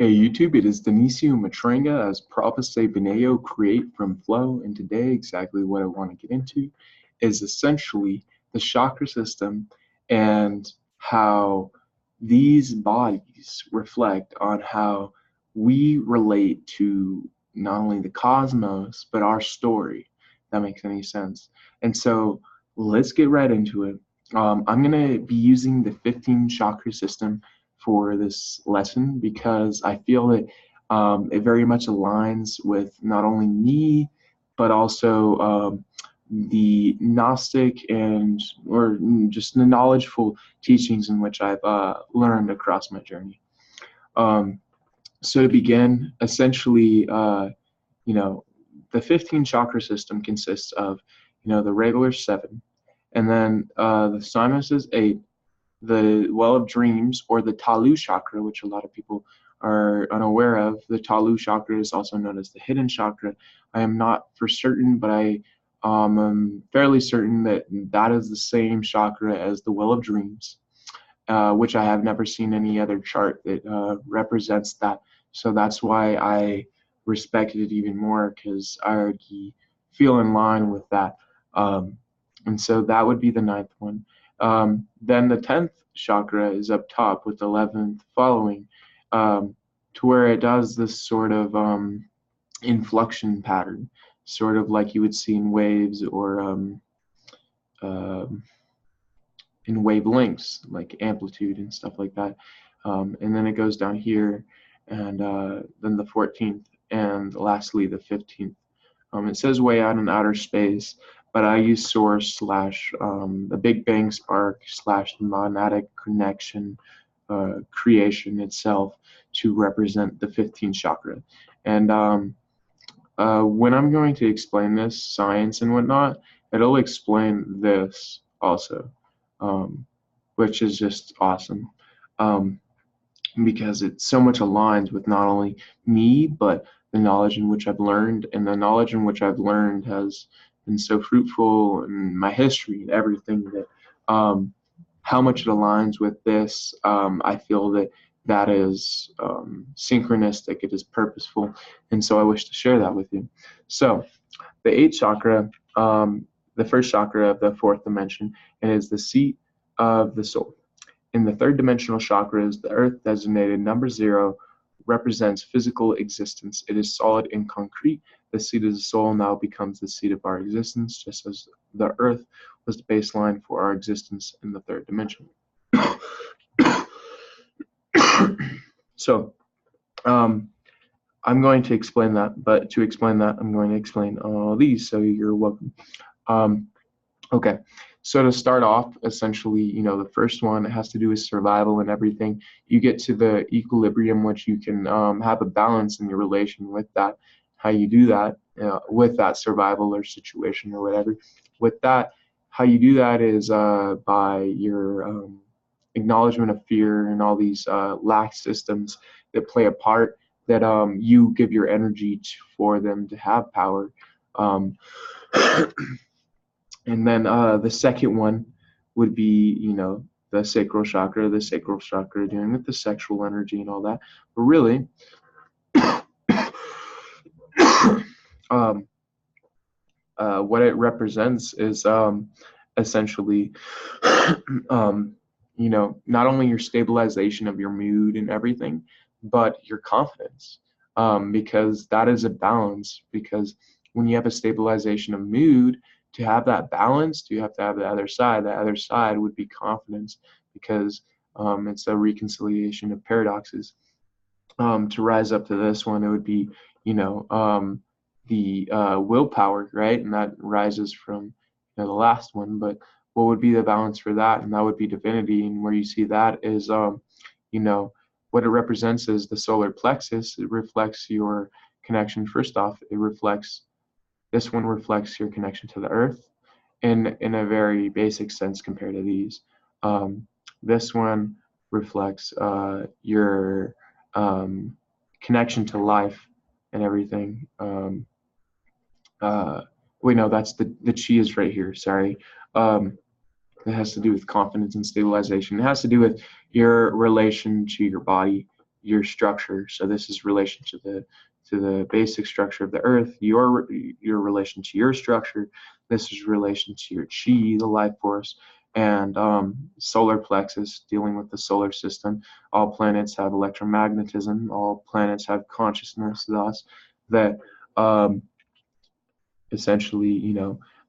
Hey YouTube, it is Denisio Matrenga as Prophecy Beneo create from flow, and today exactly what I want to get into is essentially the chakra system and how these bodies reflect on how we relate to not only the cosmos but our story. If that makes any sense. And so let's get right into it. I'm going to be using the 15 chakra system for this lesson because I feel that it very much aligns with not only me, but also the Gnostic and or just the knowledgeful teachings in which I've learned across my journey. So to begin, essentially, the 15 chakra system consists of, the regular 7, and then the sinus is 8, the well of dreams, or the Talu chakra, which a lot of people are unaware of. The Talu chakra is also known as the hidden chakra. I am not for certain, but I am fairly certain that that is the same chakra as the well of dreams, which I have never seen any other chart that represents that. So that's why I respected it even more, because I already feel in line with that. And so that would be the 9th one. Then the 10th chakra is up top with the 11th following, to where it does this sort of inflection pattern, sort of like you would see in waves or in wavelengths, like amplitude and stuff like that. And then it goes down here, and then the 14th, and lastly the 15th. It says way out in outer space, but I use source / the Big Bang spark / the monatic connection creation itself to represent the 15th chakra. And when I'm going to explain this science and whatnot, it'll explain this also, which is just awesome, because it so much aligns with not only me, but the knowledge in which I've learned, and the knowledge in which I've learned has been so fruitful in my history and everything that how much it aligns with this, I feel that is synchronistic, it is purposeful, and so I wish to share that with you. So the 8th chakra, the first chakra of the 4th dimension, and is the seat of the soul. In the 3rd dimensional chakras, the earth, designated number 0, represents physical existence. It is solid and concrete. The seat of the soul now becomes the seat of our existence, just as the earth was the baseline for our existence in the 3rd dimension. So, I'm going to explain that, but to explain that, I'm going to explain all these, so you're welcome. Okay, so to start off, essentially, the first one has to do with survival and everything. You get to the equilibrium, which you can have a balance in your relation with that. How you do that with that survival or situation or whatever. With that, how you do that is by your acknowledgement of fear and all these lack systems that play a part, that you give your energy for them to have power. And then the second one would be, the sacral chakra dealing with the sexual energy and all that. But really, what it represents is essentially, not only your stabilization of your mood and everything, but your confidence, because that is a balance. Because when you have a stabilization of mood, to have that balance, you have to have the other side. The other side would be confidence, because it's a reconciliation of paradoxes. To rise up to this one, it would be, the willpower, right? And that rises from the last one. But what would be the balance for that? And that would be divinity. And where you see that is, what it represents is the solar plexus. It reflects your connection. First off, this one reflects your connection to the earth in a very basic sense compared to these. This one reflects your connection to life and everything. Wait, no, that's the chi is right here, sorry. It has to do with confidence and stabilization. It has to do with your relation to your body your structure. So this is relation to the basic structure of the earth, your relation to your structure. This is relation to your chi, the life force, and solar plexus, dealing with the solar system. All planets have electromagnetism. All planets have consciousness. Thus, that essentially,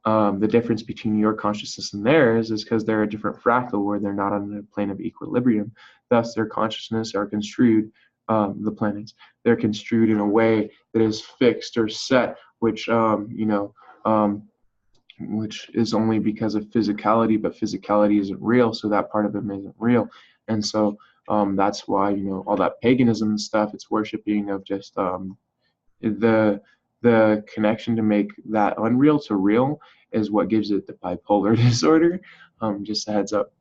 the difference between your consciousness and theirs is because they're a different fractal, where they're not on a plane of equilibrium. Thus, their consciousness are construed, the planets, they're construed in a way that is fixed or set, which, which is only because of physicality, but physicality isn't real, so that part of them isn't real. And so that's why, all that paganism and stuff, it's worshiping of just the connection to make that unreal to real is what gives it the bipolar disorder. Just a heads up.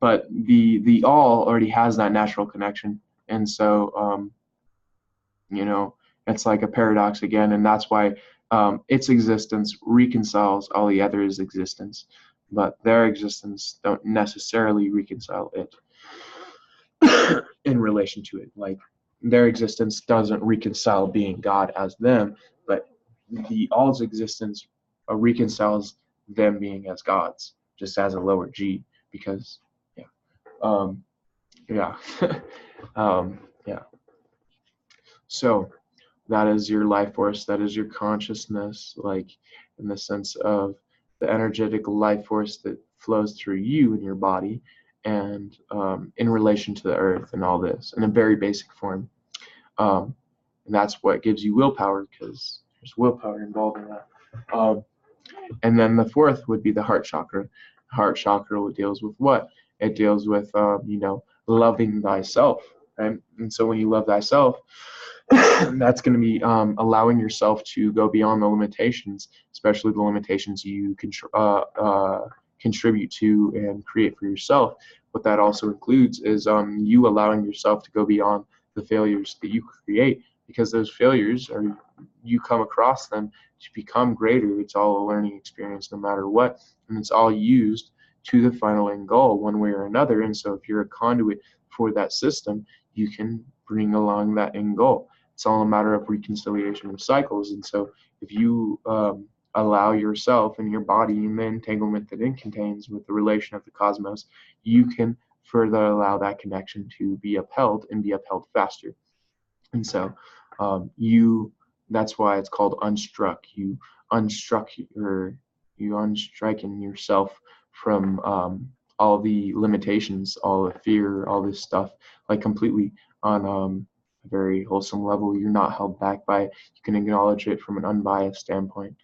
But the all already has that natural connection, and so it's like a paradox again, and that's why its existence reconciles all the others' existence, but their existence don't necessarily reconcile it in relation to it. Like, their existence doesn't reconcile being God as them, but the all's existence reconciles them being as gods, just as a lower G, because yeah, yeah, yeah. So that is your life force, that is your consciousness, like in the sense of the energetic life force that flows through you in your body, and in relation to the earth and all this in a very basic form. And that's what gives you willpower, because there's willpower involved in that. And then the fourth would be the heart chakra. Heart chakra deals with what? It deals with, loving thyself, right? And so when you love thyself, that's going to be allowing yourself to go beyond the limitations, especially the limitations you contribute to and create for yourself. What that also includes is you allowing yourself to go beyond the failures that you create, because those failures are, you come across them to become greater. It's all a learning experience no matter what, and it's all used to the final end goal one way or another. And so if you're a conduit for that system, you can bring along that end goal. It's all a matter of reconciliation of cycles. And so if you allow yourself and your body in the entanglement that it contains with the relation of the cosmos, you can further allow that connection to be upheld and be upheld faster. And so that's why it's called unstruck. You unstriking yourself from all the limitations, all the fear, all this stuff, like completely on a very wholesome level. You're not held back by it. You can acknowledge it from an unbiased standpoint.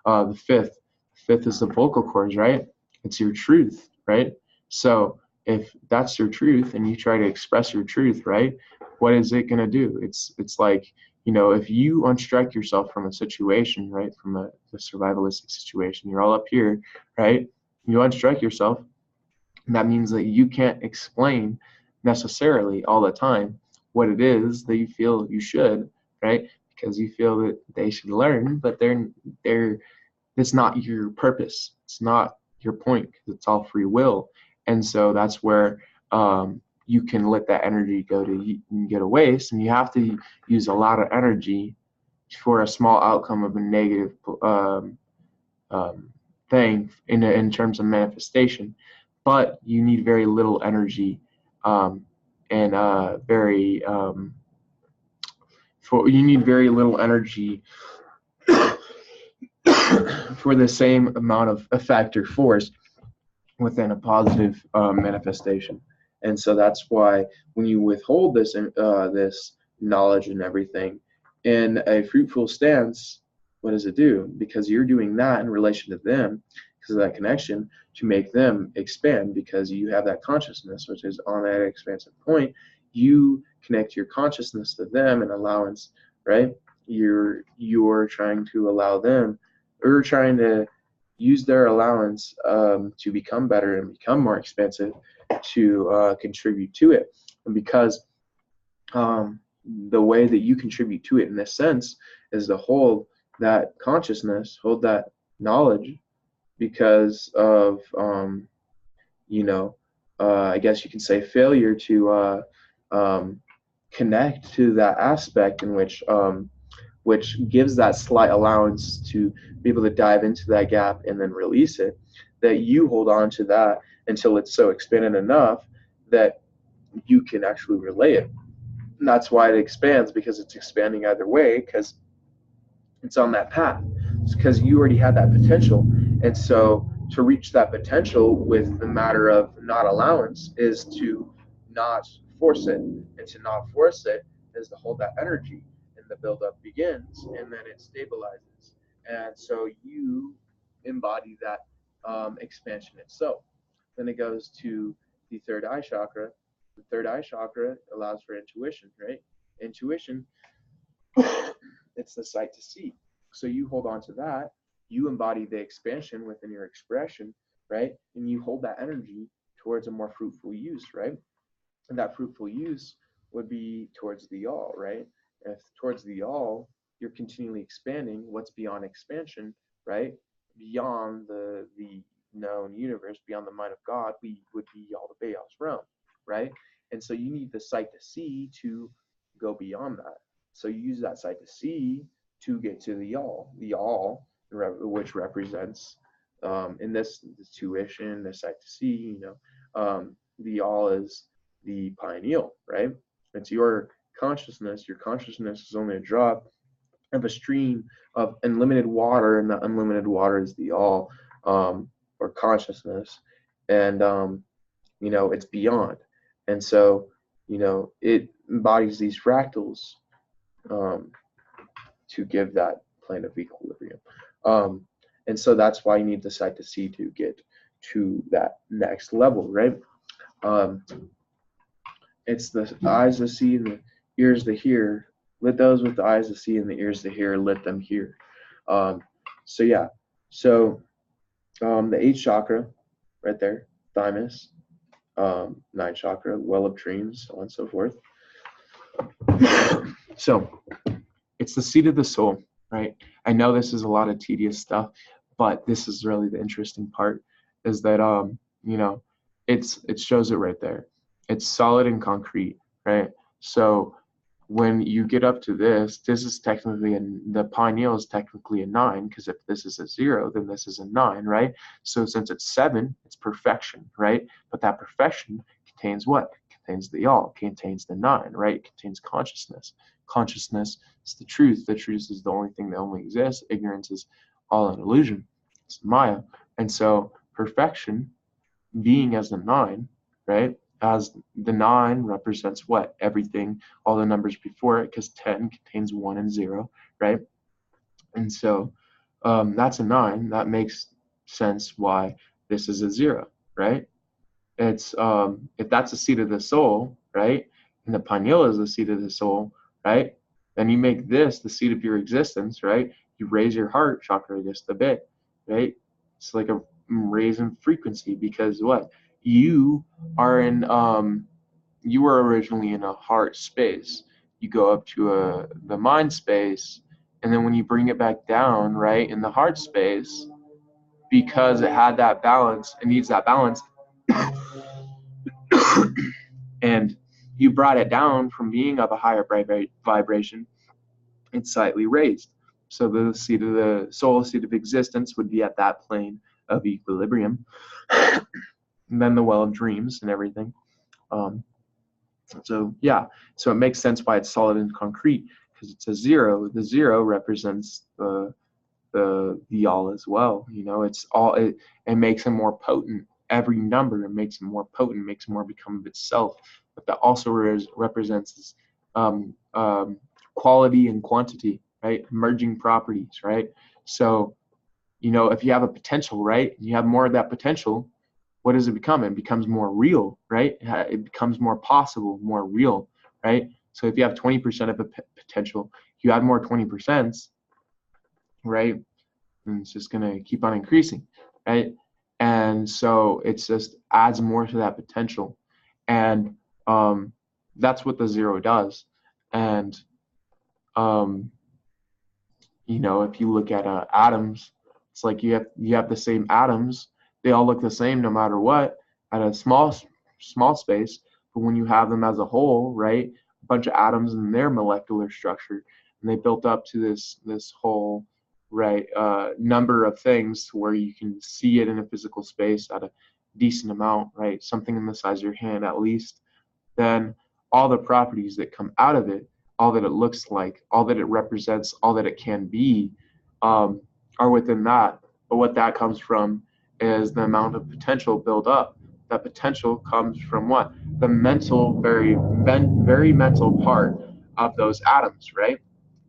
The fifth is the vocal cords, right? It's your truth, right? So if that's your truth and you try to express your truth, right, what is it going to do? It's like, if you unstrike yourself from a situation, right, from a survivalistic situation, you're all up here, right? You unstrike yourself, and that means that you can't explain necessarily all the time what it is that you feel you should, right? Because you feel that they should learn, but it's not your purpose. It's not your point, because it's all free will. And so that's where you can let that energy go to waste, and you have to use a lot of energy for a small outcome of a negative thing in terms of manifestation. But you need very little energy, you need very little energy for the same amount of effect or force within a positive manifestation. And so that's why when you withhold this knowledge and everything in a fruitful stance, what does it do? Because you're doing that in relation to them, because of that connection, to make them expand, because you have that consciousness, which is on that expansive point. You connect your consciousness to them and allowance, right? You're trying to allow them, or trying to use their allowance to become better and become more expansive, to contribute to it. And because the way that you contribute to it in this sense is to hold that consciousness, hold that knowledge, because of I guess you can say, failure to connect to that aspect in which gives that slight allowance to be able to dive into that gap and then release it, that you hold on to that until it's so expanded enough that you can actually relay it. And that's why it expands, because it's expanding either way, because it's on that path. It's because you already had that potential. And so to reach that potential with the matter of not allowance is to not force it. And to not force it is to hold that energy. And the buildup begins, and then it stabilizes. And so you embody that expansion itself. Then it goes to the third eye chakra. The third eye chakra allows for intuition, right? Intuition, it's the sight to see. So you hold on to that, you embody the expansion within your expression, right? And you hold that energy towards a more fruitful use, right? And that fruitful use would be towards the all, right? If towards the all, you're continually expanding, what's beyond expansion, right? Beyond the known universe, beyond the mind of God, we would be all the Baos realm, right? And so you need the sight to see to go beyond that. So you use that sight to see to get to the all, which represents in this tuition, the sight to see, the all is the pineal, right? It's your consciousness. Your consciousness is only a drop of a stream of unlimited water, and the unlimited water is the all, or consciousness. And it's beyond. And so it embodies these fractals to give that plane of equilibrium. And so that's why you need the sight to see to get to that next level, right? It's the eyes to see and the ears to hear. Let those with the eyes to see and the ears to hear, let them hear. So yeah, so the eighth chakra, right there, thymus, ninth chakra, well of dreams, so on and so forth. So it's the seat of the soul, right? I know this is a lot of tedious stuff, but this is really the interesting part, is that it shows it right there. It's solid and concrete, right? So when you get up to this is technically the pineal is technically a 9, because if this is a 0, then this is a 9, right? So since it's 7, it's perfection, right? But that perfection contains what? Contains the all, contains the 9, right? It contains consciousness. Consciousness is the truth. The truth is the only thing that only exists. Ignorance is all an illusion. It's Maya. And so perfection, being as the 9, right? As the 9 represents what? Everything, all the numbers before it, because 10 contains 1 and 0, right? And so that's a 9. That makes sense why this is a 0, right? It's if that's the seat of the soul, right? And the pineal is the seat of the soul, right? Then you make this the seat of your existence, right? You raise your heart chakra just a bit, right? It's like a raise in frequency, because what? You are in you were originally in a heart space. You go up to the mind space, and then when you bring it back down, right, in the heart space, because it had that balance, it needs that balance, and you brought it down from being of a higher vibration, it's slightly raised. So the seat of the soul, seat of existence, would be at that plane of equilibrium. And then the well of dreams and everything. So yeah, so it makes sense why it's solid and concrete, because it's a 0. The 0 represents the all as well. It's all, it makes him more potent. Every number, it makes him more potent, makes him more become of itself. But that also represents quality and quantity, right? Emerging properties, right? So if you have a potential, right, you have more of that potential, what does it become? It becomes more real, right? It becomes more possible, more real, right? So if you have 20% of a potential, you add more 20%, right? And it's just going to keep on increasing, right? And so it just adds more to that potential. And that's what the 0 does. And, if you look at atoms, it's like you have the same atoms. They all look the same no matter what. At a small small space, but when you have them as a whole, right, a bunch of atoms in their molecular structure, and they built up to this whole, right, number of things where you can see it in a physical space at a decent amount, right, something in the size of your hand at least, then all the properties that come out of it, all that it looks like, all that it represents, all that it can be, are within that. But what that comes from is the amount of potential built up. That potential comes from what? The mental, very mental part of those atoms, right?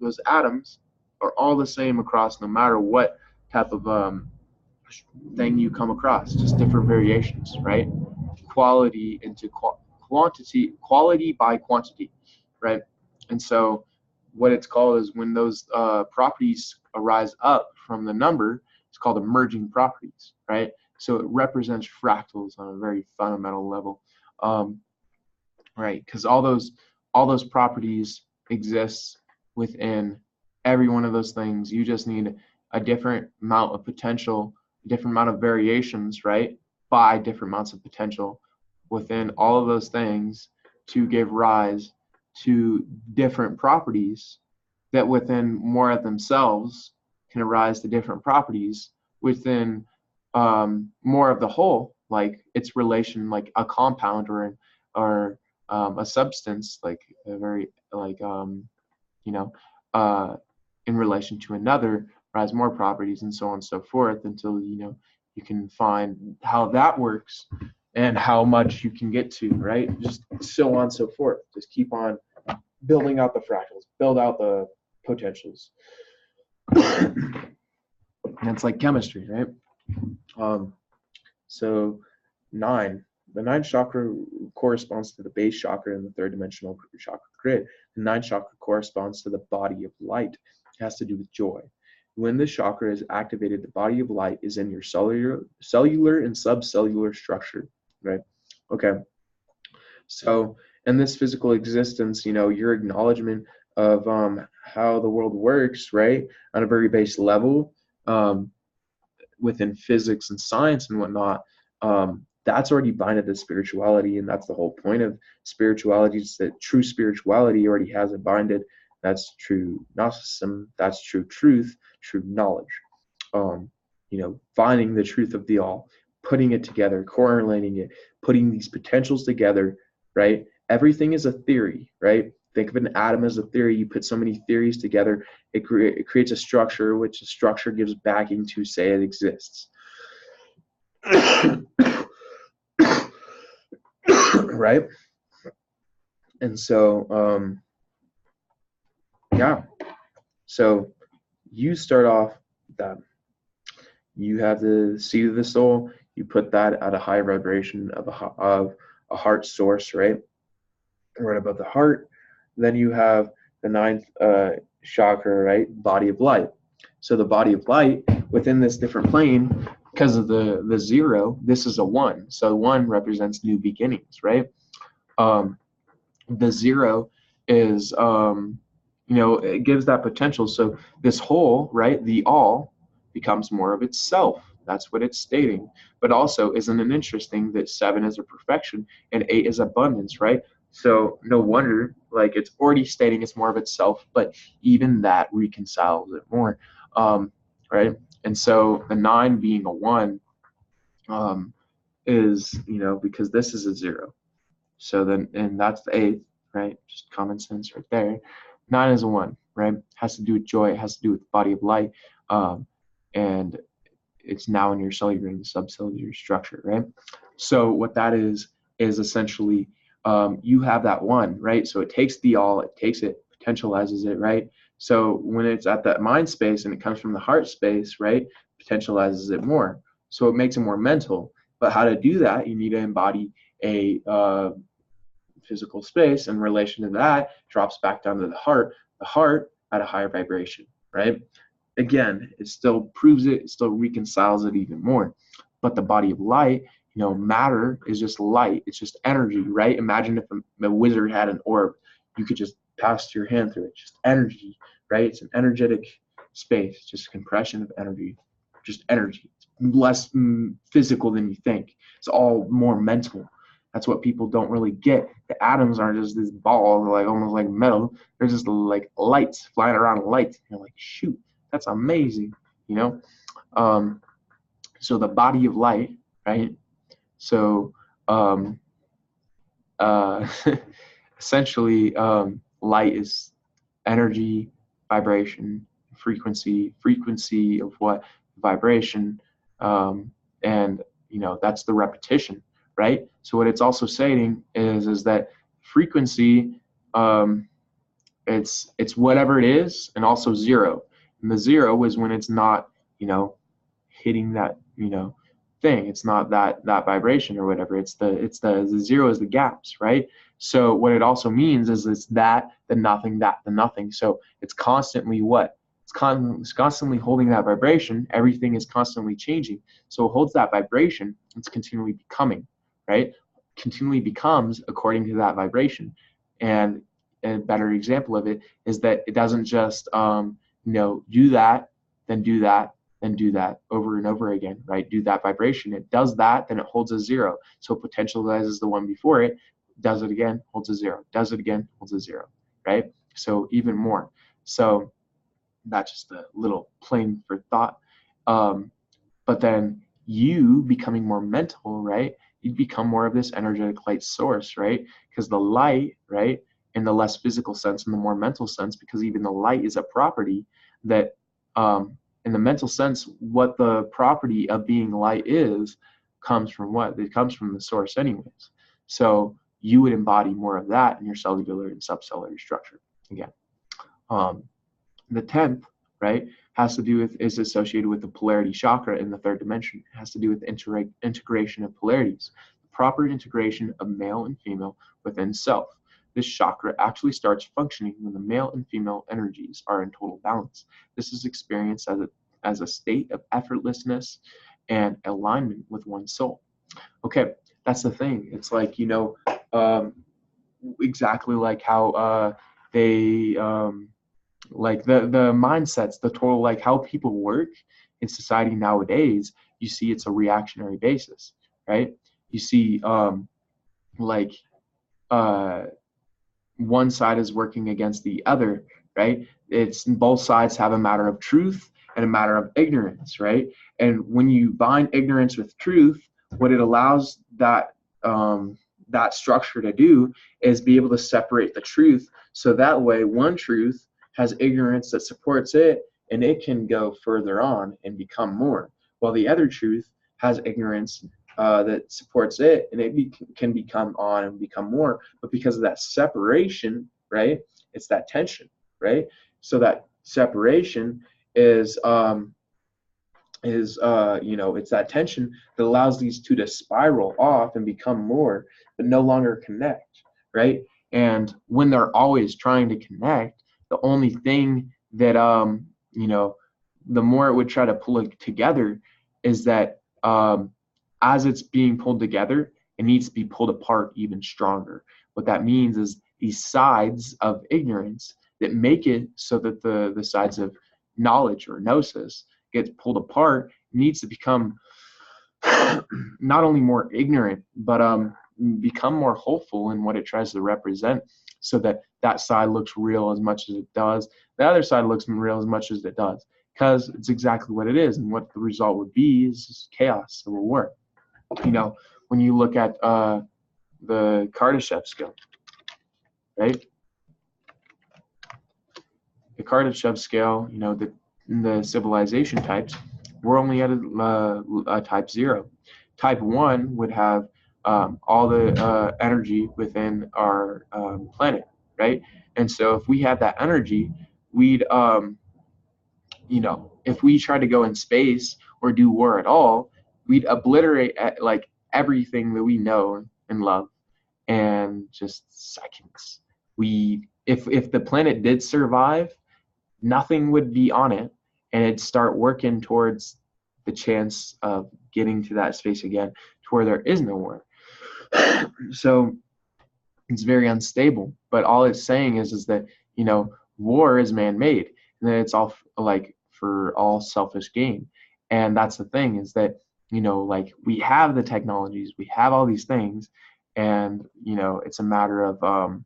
Those atoms are all the same across no matter what type of thing you come across, just different variations, right? Quality into quantity, quality by quantity, right? And so what it's called is when those properties arise up from the number, it's called emerging properties, right? So it represents fractals on a very fundamental level, right? Because all those properties exist within every one of those things. You just need a different amount of potential, different amount of variations, right? By different amounts of potential within all of those things to give rise to different properties that within more of themselves can arise to different properties within more of the whole, like its relation, like a compound or a substance, like a very like you know in relation to another, rise more properties and so on and so forth until you can find how that works and how much you can get to, right? Just so on and so forth. Just keep on building out the fractals, build out the potentials. And it's like chemistry, right? So the ninth chakra corresponds to the base chakra in the third dimensional chakra grid. The ninth chakra corresponds to the body of light. It has to do with joy. When this chakra is activated, the body of light is in your cellular and subcellular structure, right? Okay. So in this physical existence, your acknowledgement of how the world works, right, on a very base level, within physics and science and whatnot, that's already binded to spirituality, and that's the whole point of spirituality, is that true spirituality already has it binded. That's true Gnosticism, that's true truth, true knowledge. Finding the truth of the all, putting it together, correlating it, putting these potentials together, right? Everything is a theory, right? Think of an atom as a theory. You put so many theories together, it creates a structure, which a structure gives backing to say it exists. Right? And so, yeah. So you start off that you have the seed of the soul. You put that at a high vibration of a heart source, right? Right above the heart. Then you have the ninth chakra, right? Body of light. So the body of light within this different plane, because of the zero, this is a one. So one represents new beginnings, right? The zero is, it gives that potential. So this whole, right, the all becomes more of itself. That's what it's stating. But also, isn't it interesting that 7 is a perfection and 8 is abundance, right? So no wonder, like, it's already stating it's more of itself, but even that reconciles it more, right? And so the 9 being a 1 is, because this is a 0. So then, and that's the 8th, right? Just common sense right there. 9 is a 1, right? Has to do with joy. It has to do with the body of light. And it's now in your cellular and subcellular structure, right? So what that is essentially, you have that 1, right? So it takes the all, it takes it, potentializes it, right? So when it's at that mind space and it comes from the heart space, right, potentializes it more. So it makes it more mental. But how to do that, you need to embody a physical space, in relation to that drops back down to the heart at a higher vibration, right? Again, it still proves it still reconciles it even more. But the body of light, matter is just light, it's just energy, right? Imagine if a wizard had an orb, you could just pass your hand through it, just energy, right? It's an energetic space, just compression of energy, just energy. It's less physical than you think. It's all more mental. That's what people don't really get. The atoms aren't just this ball, like almost like metal. They're just like lights flying around lights. You're like, shoot, that's amazing, you know? So the body of light, right? So uh, essentially, light is energy, vibration, frequency of what? Vibration, and that's the repetition, right? So what it's also saying is that frequency, um, it's whatever it is, and also zero. And the zero is when it's not, hitting that, thing. It's not that vibration or whatever. It's the zero is the gaps, right? So what it also means is it's that, the nothing, that, the nothing. So it's constantly what? It's constantly holding that vibration. Everything is constantly changing. So it holds that vibration. It's continually becoming, right? Continually becomes according to that vibration. And a better example of it is that it doesn't just do that, then do that, then do that over and over again, right? Do that vibration. It does that, then it holds a zero. So it potentializes the one before it, does it again, holds a zero, does it again, holds a zero, right? So even more. So that's just a little plain for thought. But then you becoming more mental, right? You become more of this energetic light source, right? Because the light, right, in the less physical sense and the more mental sense, because even the light is a property that, in the mental sense, what the property of being light is comes from what? It comes from the source anyways. So you would embody more of that in your cellular and subcellular structure. Again, the 10th, right, has to do with, is associated with the polarity chakra in the third dimension. It has to do with integration of polarities, the proper integration of male and female within self. This chakra actually starts functioning when the male and female energies are in total balance. This is experienced as a state of effortlessness and alignment with one's soul. Okay, that's the thing. It's like, exactly like how they, like the mindsets, the total, like how people work in society nowadays, you see it's a reactionary basis, right? You see, like, one side is working against the other, right? It's both sides have a matter of truth and a matter of ignorance, right? And when you bind ignorance with truth, what it allows that structure to do is be able to separate the truth. So that way, one truth has ignorance that supports it, and it can go further on and become more, while the other truth has ignorance that supports it, and it can become on and become more. But because of that separation, right, it's that tension, right? So that separation is it's that tension that allows these two to spiral off and become more, but no longer connect, right? And when they're always trying to connect, the only thing that the more it would try to pull it together is that, as it's being pulled together, it needs to be pulled apart even stronger. What that means is these sides of ignorance that make it so that the sides of knowledge or gnosis gets pulled apart needs to become not only more ignorant, but become more hopeful in what it tries to represent, so that that side looks real as much as it does. The other side looks real as much as it does, because it's exactly what it is, and what the result would be is just chaos, civil war. When you look at the Kardashev scale, right? The Kardashev scale, the civilization types, we're only at a type 0. Type 1 would have all the energy within our planet, right? And so if we had that energy, we'd, if we try to go in space or do war at all, we'd obliterate like everything that we know and love in just seconds. If the planet did survive, nothing would be on it, and it'd start working towards the chance of getting to that space again, to where there is no war. So it's very unstable. But all it's saying is that war is man-made, and that it's all like for all selfish gain. And that's the thing, is that like we have the technologies, we have all these things, And, you know, it's a matter of,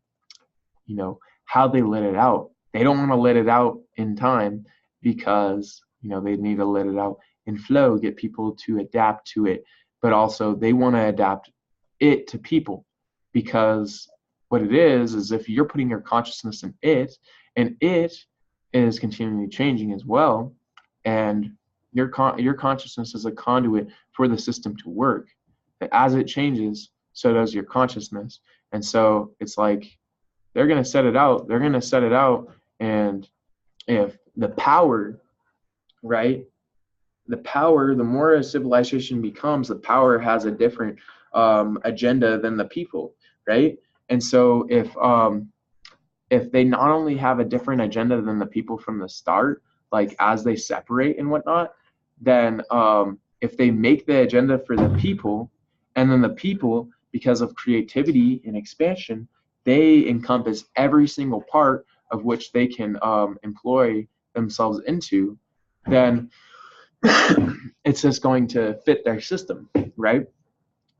you know, how they let it out. They don't want to let it out in time because, you know, they need to let it out in flow, get people to adapt to it. But also they want to adapt it to people, because what it is if you're putting your consciousness in it, and it is continually changing as well, and your consciousness is a conduit for the system to work. As it changes, so does your consciousness. And so it's like they're going to set it out. They're going to set it out. And if the power, right, the power, the more a civilization becomes, the power has a different agenda than the people, right? And so if they not only have a different agenda than the people from the start, like as they separate and whatnot, then if they make the agenda for the people, and then the people, because of creativity and expansion, they encompass every single part of which they can employ themselves into, then it's just going to fit their system, right?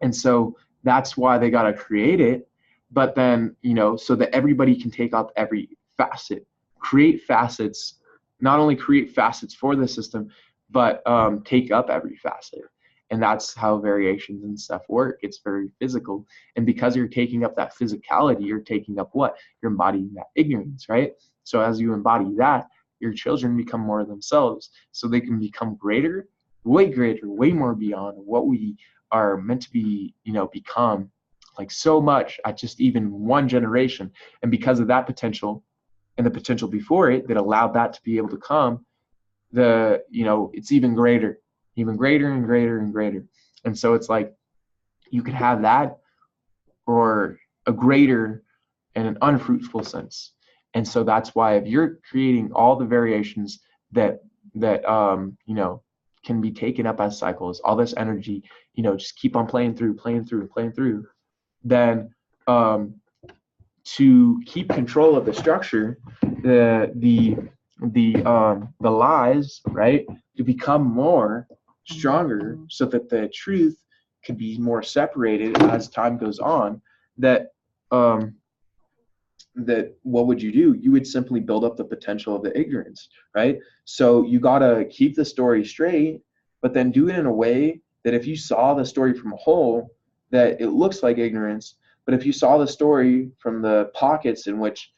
And so that's why they got to create it. But then, you know, so that everybody can take up every facet, create facets, not only create facets for the system, but take up every facet. And that's how variations and stuff work. It's very physical. And because you're taking up that physicality, you're taking up what? You're embodying that ignorance, right? So as you embody that, your children become more of themselves, so they can become greater, way more beyond what we are meant to be, you know, become, like so much at just even one generation. And because of that potential and the potential before it that allowed that to be able to come, the, you know, it's even greater and greater and greater. And so it's like you could have that or a greater and an unfruitful sense. And so that's why if you're creating all the variations that you know, can be taken up as cycles, all this energy, you know, just keep on playing through, then to keep control of the structure, the lies, right, to become more stronger, so that the truth could be more separated as time goes on, that that what would you do? You would simply build up the potential of the ignorance, right? So you got to keep the story straight, but then do it in a way that if you saw the story from a whole, that it looks like ignorance. But if you saw the story from the pockets in which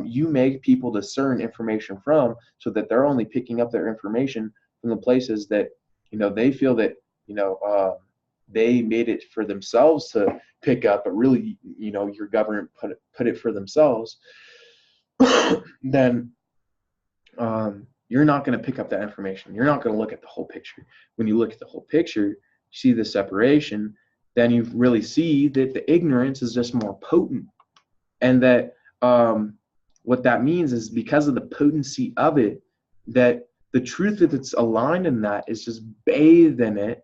you make people discern information from, so that they're only picking up their information from the places that, you know, they feel that, you know, they made it for themselves to pick up, but really, you know, your government put it for themselves, then you're not going to pick up that information. You're not going to look at the whole picture. When you look at the whole picture, you see the separation, then you really see that the ignorance is just more potent. And that what that means is, because of the potency of it, that the truth that's aligned in that is just bathed in it.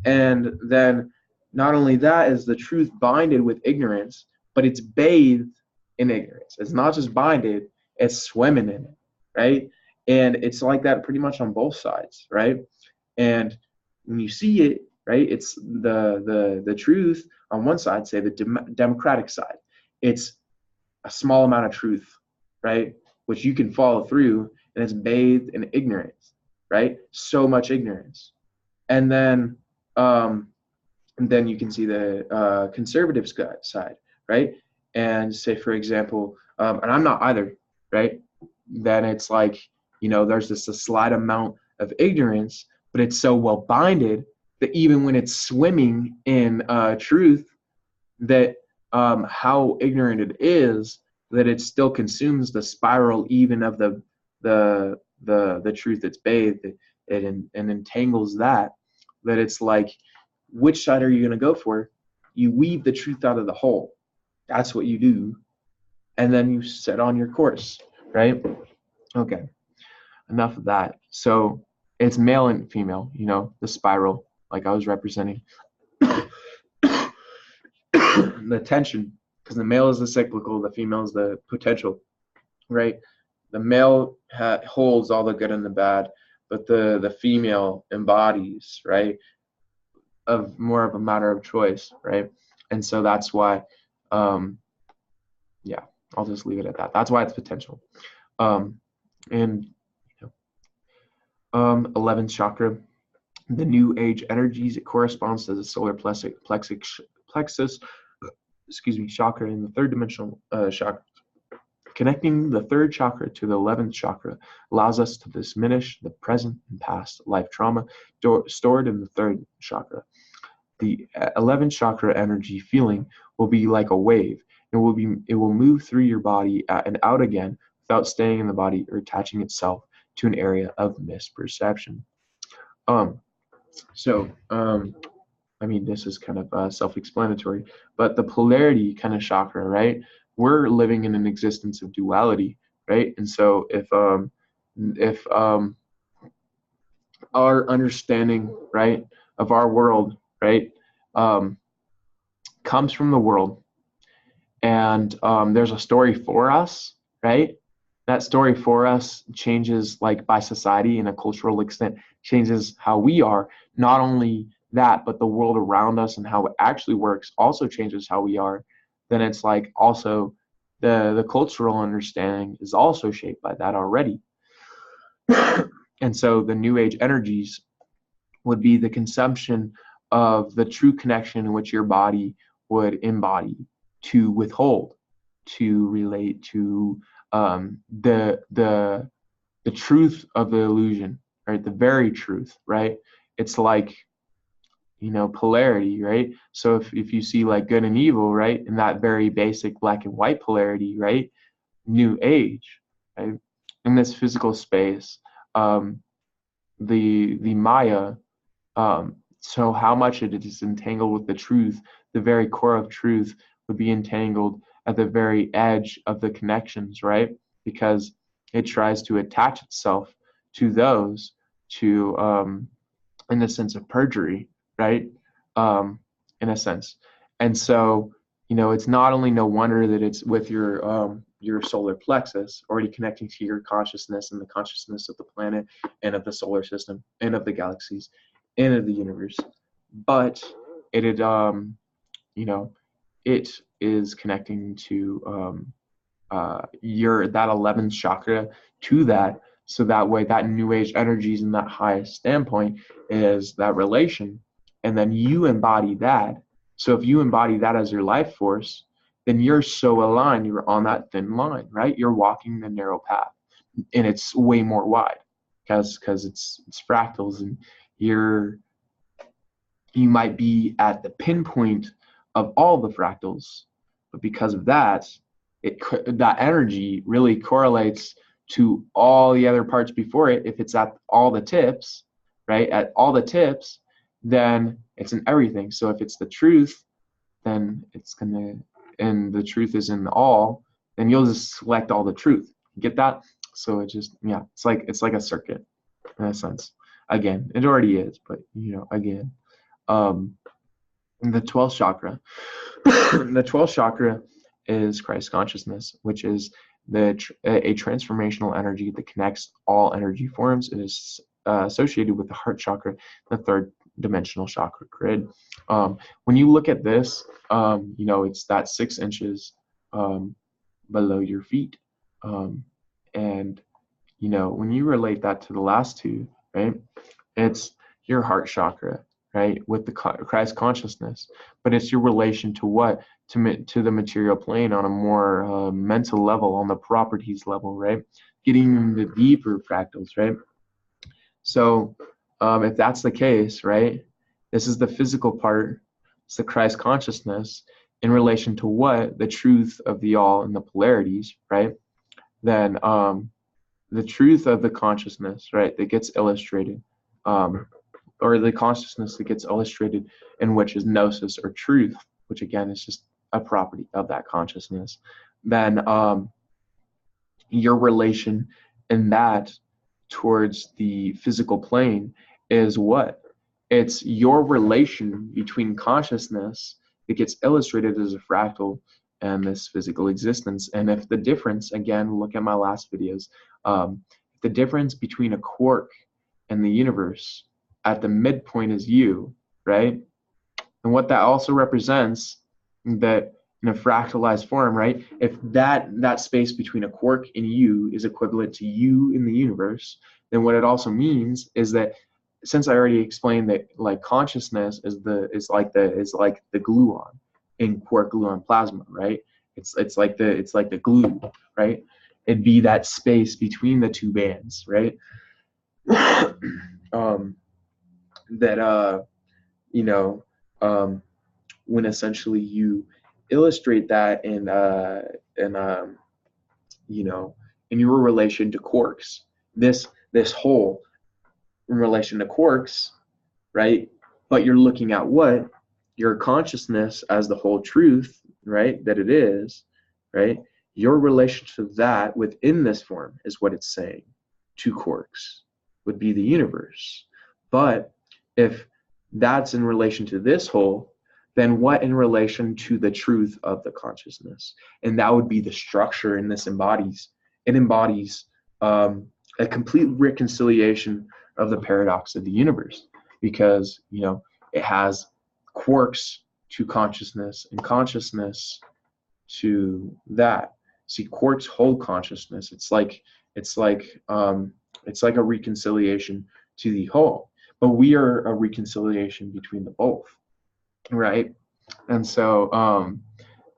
And then not only that is the truth binded with ignorance, but it's bathed in ignorance. It's not just binded, it's swimming in it, right? And it's like that pretty much on both sides, right? And when you see it, right, it's the truth on one side, say the democratic side. It's a small amount of truth, right, which you can follow through, and it's bathed in ignorance, right? So much ignorance. And then you can see the conservative side, right? And say, for example, and I'm not either, right? Then it's like, you know, there's just a slight amount of ignorance, but it's so well binded that even when it's swimming in truth, that how ignorant it is, that it still consumes the spiral even of the truth that's bathed. And entangles that it's like, which side are you going to go for? You weave the truth out of the whole. That's what you do. And then you set on your course, right? Okay, enough of that. So it's male and female, you know, the spiral, like I was representing. The tension, because the male is the cyclical, the female is the potential, right? The male holds all the good and the bad, but the female embodies, right, of more of a matter of choice, right? And so that's why, yeah, I'll just leave it at that. That's why it's potential. And 11th chakra, the new age energies, it corresponds to the solar plexus, excuse me, chakra in the third dimensional chakra. Connecting the third chakra to the 11th chakra allows us to diminish the present and past life trauma stored in the third chakra. The 11th chakra energy feeling will be like a wave. It will move through your body and out again without staying in the body or attaching itself to an area of misperception. I mean, this is kind of self-explanatory, but the polarity kind of chakra, right? We're living in an existence of duality, right? And so if our understanding, right, of our world, right, comes from the world, and there's a story for us, right? That story for us changes, like, by society in a cultural extent, changes how we are. Not only that, but the world around us and how it actually works also changes how we are. Then it's like also the cultural understanding is also shaped by that already. And so the new age energies would be the consumption of the true connection in which your body would embody, to withhold, to relate to the truth of the illusion, right? The very truth, right? It's like, polarity, right? So if you see like good and evil, right, in that very basic black and white polarity, right? New age, right? In this physical space, the Maya, so how much it is entangled with the truth, the very core of truth would be entangled at the very edge of the connections, right? Because it tries to attach itself to those, to in the sense of perjury, right? In a sense. And so, it's not only no wonder that it's with your solar plexus already connecting to your consciousness and the consciousness of the planet and of the solar system and of the galaxies and of the universe, but it it is connecting to your that 11th chakra to that, so that way that new age energies in that highest standpoint is that relation, and then you embody that. So if you embody that as your life force, then you're so aligned, you're on that thin line, right? You're walking the narrow path, and it's way more wide because it's fractals, and you might be at the pinpoint of all the fractals, but because of that, that energy really correlates to all the other parts before it. If it's at all the tips, right, at all the tips, then it's in everything. So if it's the truth, then it's gonna, and the truth is in all, then you'll just select all the truth. Get that? So it just, yeah, it's like a circuit in a sense. Again, it already is, but again. The 12th chakra. The 12th chakra is Christ consciousness, which is a transformational energy that connects all energy forms. It is associated with the heart chakra, the third dimensional chakra grid. When you look at this, it's that 6 inches below your feet. And when you relate that to the last two, right, it's your heart chakra, right, with the Christ consciousness, but it's your relation to what, to the material plane on a more mental level, on the properties level, right, getting into deeper fractals, right? So if that's the case, right, this is the physical part, it's the Christ consciousness in relation to what, the truth of the all and the polarities, right? Then the truth of the consciousness, right, that gets illustrated, or the consciousness that gets illustrated, in which is gnosis or truth, which again is just a property of that consciousness. Then your relation in that towards the physical plane is what? It's your relation between consciousness that gets illustrated as a fractal and this physical existence. And if the difference, again, look at my last videos, the difference between a quark and the universe at the midpoint is you, right? And what that also represents that in a fractalized form, right? If that space between a quark and you is equivalent to you in the universe, then what it also means is that, since I already explained that, like, consciousness is like the gluon in quark gluon plasma, right? It's like the glue, right? It'd be that space between the two bands, right? um, that you know, when essentially you illustrate that in you know, in your relation to quarks, this whole in relation to quarks, right? But you're looking at what your consciousness as the whole truth, right? That it is, right? Your relation to that within this form is what it's saying to quarks, would be the universe. But if that's in relation to this whole, then what in relation to the truth of the consciousness? And that would be the structure, and this embodies, it embodies a complete reconciliation of the paradox of the universe, because, you know, it has quarks to consciousness and consciousness to that. See, quarks hold consciousness. It's like a reconciliation to the whole, but we are a reconciliation between the both, right? And so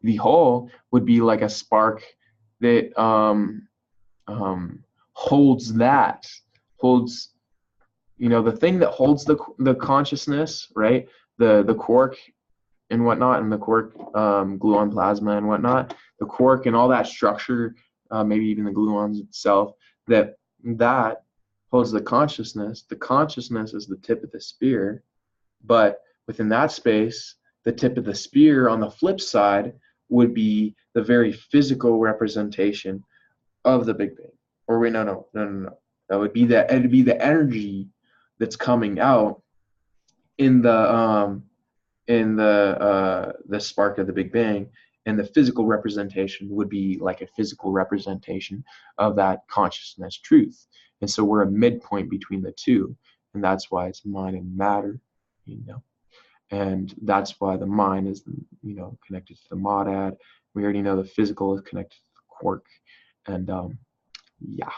the whole would be like a spark that holds holds, you know, the thing that holds the consciousness, right? The quark and whatnot, and the quark gluon plasma and whatnot, the quark and all that structure, maybe even the gluons itself, that holds the consciousness. The consciousness is the tip of the spear, but within that space, the tip of the spear on the flip side would be the very physical representation of the Big Bang. Or wait, no. That would be it'd be the energy that's coming out in the spark of the Big Bang, and the physical representation would be like a physical representation of that consciousness truth. And so we're a midpoint between the two, and that's why it's mind and matter, you know. And that's why the mind is, you know, connected to the monad. We already know the physical is connected to the quark, and yeah.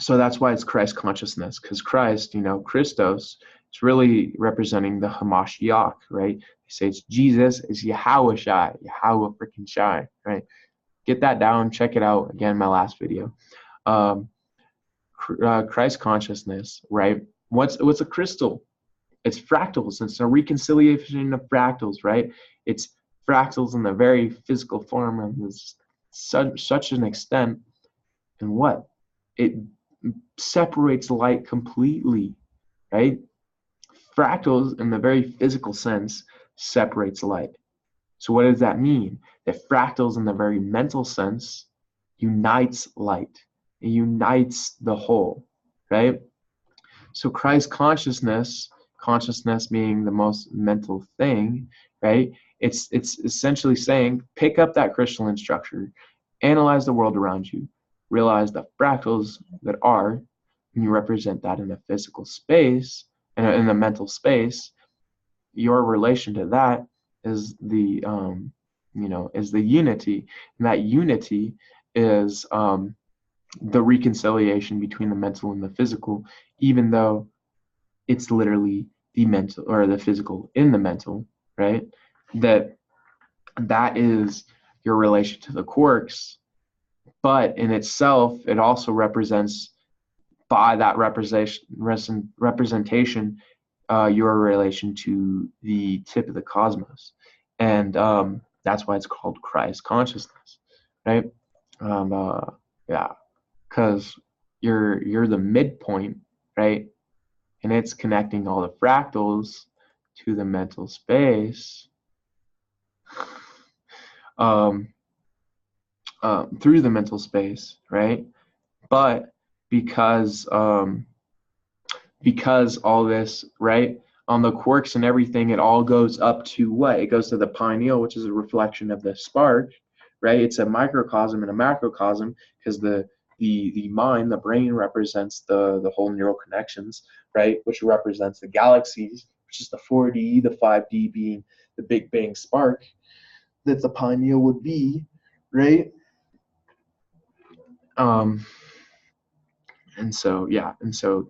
So that's why it's Christ consciousness, because Christ, you know, Christos, it's really representing the Hamashiach, right? They say it's Jesus, it's Yahweh Shai, Yahweh freaking Shai, right? Get that down, check it out. Again, my last video. Christ consciousness, right? What's a crystal? It's fractals. It's a reconciliation of fractals, right? It's fractals in the very physical form, and it's such an extent. And what? It separates light completely, right? Fractals in the very physical sense separates light. So what does that mean? That fractals in the very mental sense unites light. It unites the whole, right? So Christ consciousness being the most mental thing, right? It's essentially saying, pick up that crystalline structure, analyze the world around you, realize the fractals that are, and you represent that in the physical space, and in the mental space. Your relation to that is the is the unity, and that unity is the reconciliation between the mental and the physical, even though it's literally the mental or the physical in the mental, right? That is your relation to the quarks, but in itself, it also represents, by that representation, your relation to the tip of the cosmos, and that's why it's called Christ consciousness, right? Yeah, because you're the midpoint, right? And it's connecting all the fractals to the mental space through the mental space, right? But because all this, right, on the quarks and everything, it all goes up to what? It goes to the pineal, which is a reflection of the spark, right? It's a microcosm and a macrocosm, because the mind, the brain, represents the whole neural connections, right, which represents the galaxies, which is the 4D, the 5D being the Big Bang spark that the pineal would be, right? And so, yeah, and so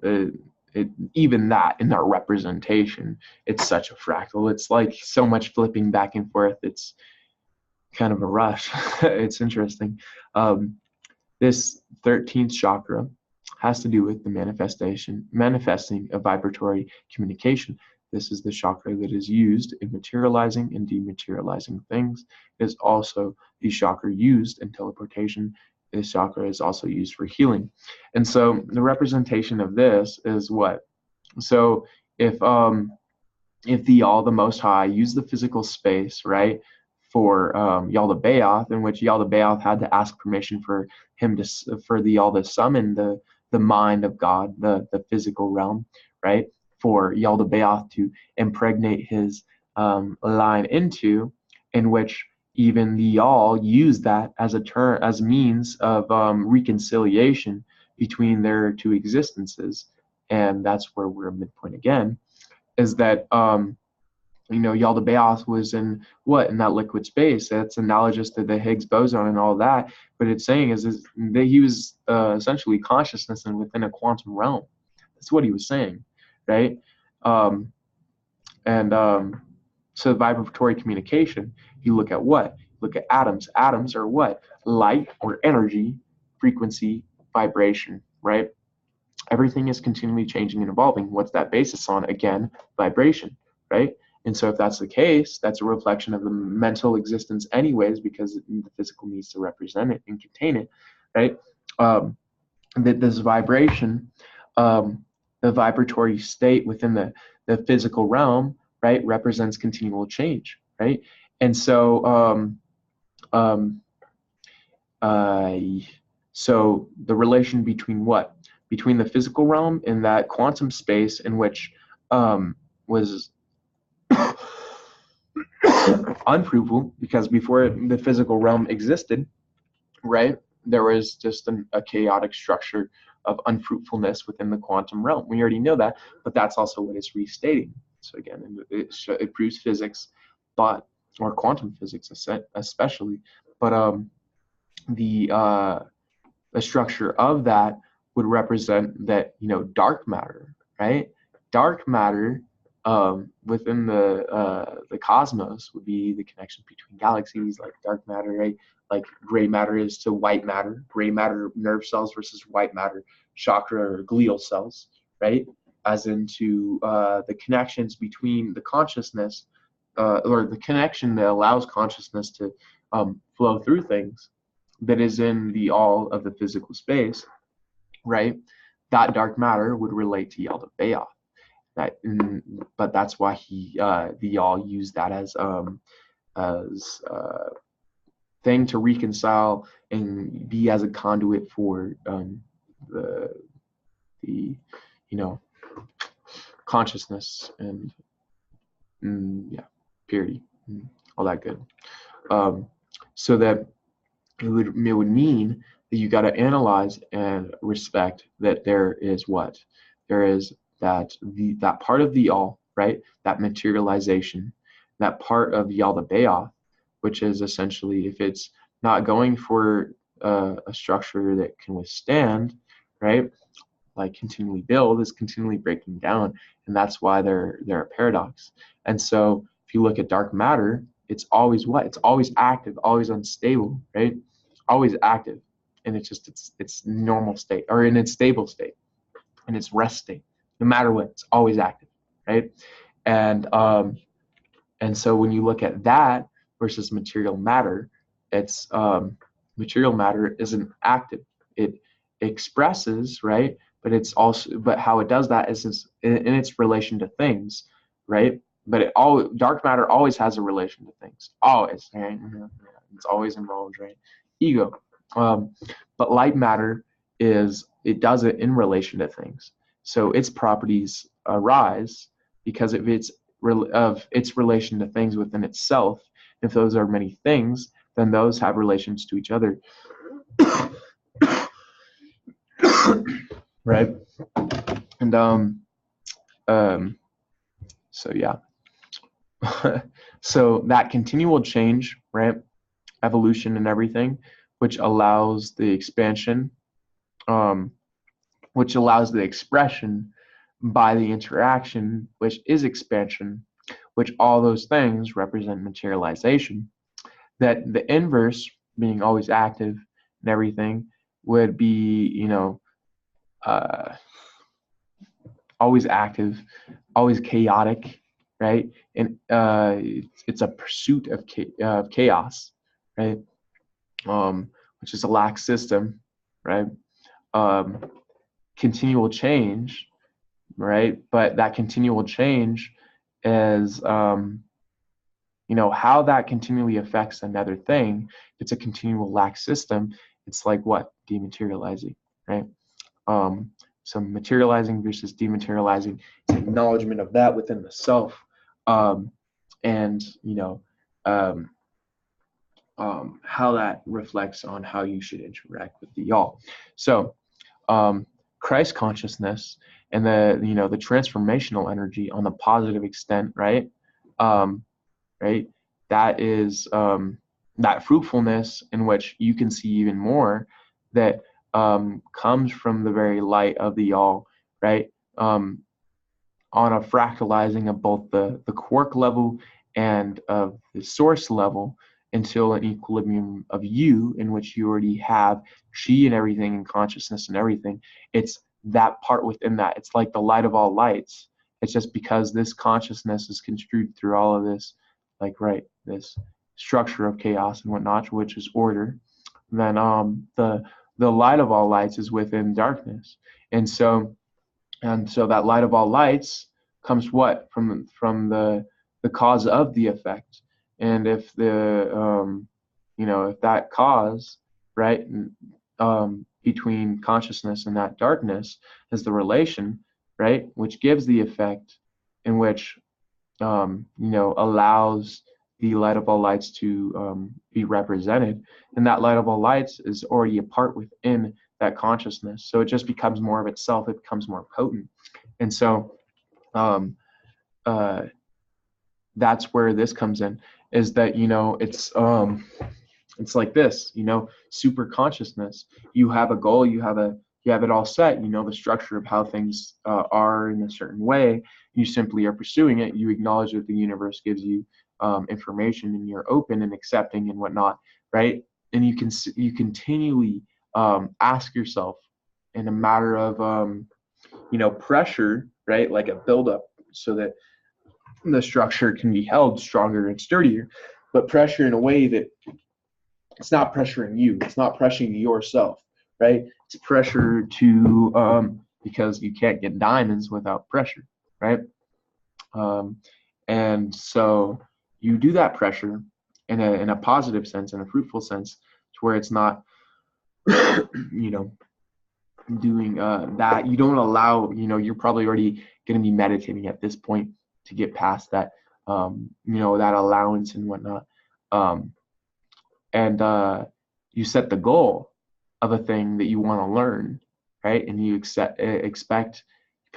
even that in our representation, it's such a fractal. It's like so much flipping back and forth. It's kind of a rush. It's interesting. This 13th chakra has to do with the manifesting a vibratory communication. This is the chakra that is used in materializing and dematerializing things. It is also the chakra used in teleportation. This chakra is also used for healing. And so the representation of this is what? So if the All the Most High used the physical space, right, for Yaldabaoth, in which Yaldabaoth had to ask permission for him for the All to summon the mind of God, the physical realm, right, for Yaldabaoth to impregnate his line into, in which even the All used that as a term, as means of reconciliation between their two existences. And that's where we're midpoint again, is that Yaldabaoth was in that liquid space. That's analogous to the Higgs boson and all that. But it's saying is that he was essentially consciousness and within a quantum realm. That's what he was saying, right? So vibratory communication, you look at what? Look at atoms. Atoms are what? Light or energy, frequency, vibration, right? Everything is continually changing and evolving. What's that basis on? Again, vibration, right? And so if that's the case, that's a reflection of the mental existence anyways, because the physical needs to represent it and contain it, right? That this vibration, the vibratory state within the physical realm, right, represents continual change, right? And so so the relation between what? Between the physical realm and that quantum space in which was unfruitful, because before the physical realm existed, right, there was just a chaotic structure of unfruitfulness within the quantum realm. We already know that, but that's also what it's restating. So again, it proves physics, or quantum physics especially, but the structure of that would represent that, dark matter, right? Dark matter within the cosmos would be the connection between galaxies, like dark matter, right? Like gray matter is to white matter, gray matter nerve cells versus white matter chakra or glial cells, right? As into the connections between the consciousness, or the connection that allows consciousness to flow through things, that is in the all of the physical space, right? That dark matter would relate to Yaldabaoth. But that's why the all used that as thing to reconcile and be as a conduit for the consciousness and purity, and all that good. So that it would mean that you got to analyze and respect that there is that part of the all, right? That materialization, that part of Yaldabaoth, which is essentially, if it's not going for a structure that can withstand, right? Like continually build, is continually breaking down, and that's why they're a paradox. And so if you look at dark matter, it's always what? It's always active, always unstable, right? Always active, and it's just its normal state, or in its stable state, in its rest state. No matter what, it's always active, right? And so when you look at that versus material matter, it's material matter isn't active. It expresses, right? But how it does that is in its relation to things, right? But dark matter always has a relation to things, always, right? It's always involved, right? Ego. But light matter it does it in relation to things. So its properties arise because of its relation to things within itself. If those are many things, then those have relations to each other. Right? And So yeah. So that continual change, right? Evolution and everything, which allows the expansion, um, which allows the expression by the interaction, which is expansion, which all those things represent materialization. That the inverse, being always active and everything, would be, uh, always active, always chaotic, right? And it's a pursuit of chaos, right? Which is a lax system, right? Um, Continual change, right? But that continual change is, how that continually affects another thing. It's a continual lax system. It's like what? Dematerializing, right? Um, so materializing versus dematerializing, it's acknowledgement of that within the self, and um, how that reflects on how you should interact with the all. So Christ consciousness and the transformational energy on the positive extent, right? Right? That is that fruitfulness in which you can see even more that comes from the very light of the all, right? On a fractalizing of both the quark level and of the source level until an equilibrium of you in which you already have chi and everything and consciousness and everything. It's that part within that. It's like the light of all lights. It's just because this consciousness is construed through all of this, like, right, this structure of chaos and whatnot, which is order, then the light of all lights is within darkness. And so that light of all lights comes what? From the cause of the effect. And if if that cause, right, between consciousness and that darkness is the relation, right, which gives the effect, in which allows the light of all lights to be represented, and that light of all lights is already a part within that consciousness. So it just becomes more of itself. It becomes more potent. And so that's where this comes in, is that, it's like this, super consciousness. You have a goal, you have it all set, the structure of how things are in a certain way. You simply are pursuing it. You acknowledge that the universe gives you information, and you're open and accepting and whatnot, right? And you continually ask yourself, in a matter of pressure, right, like a buildup, so that the structure can be held stronger and sturdier, but pressure in a way that it's not pressuring you, it's not pressuring yourself, right? It's pressure to because you can't get diamonds without pressure, right? And so you do that pressure in a positive sense, in a fruitful sense, to where it's not doing that. You don't allow, you're probably already going to be meditating at this point to get past that, that allowance and whatnot. And you set the goal of a thing that you want to learn, right? And you put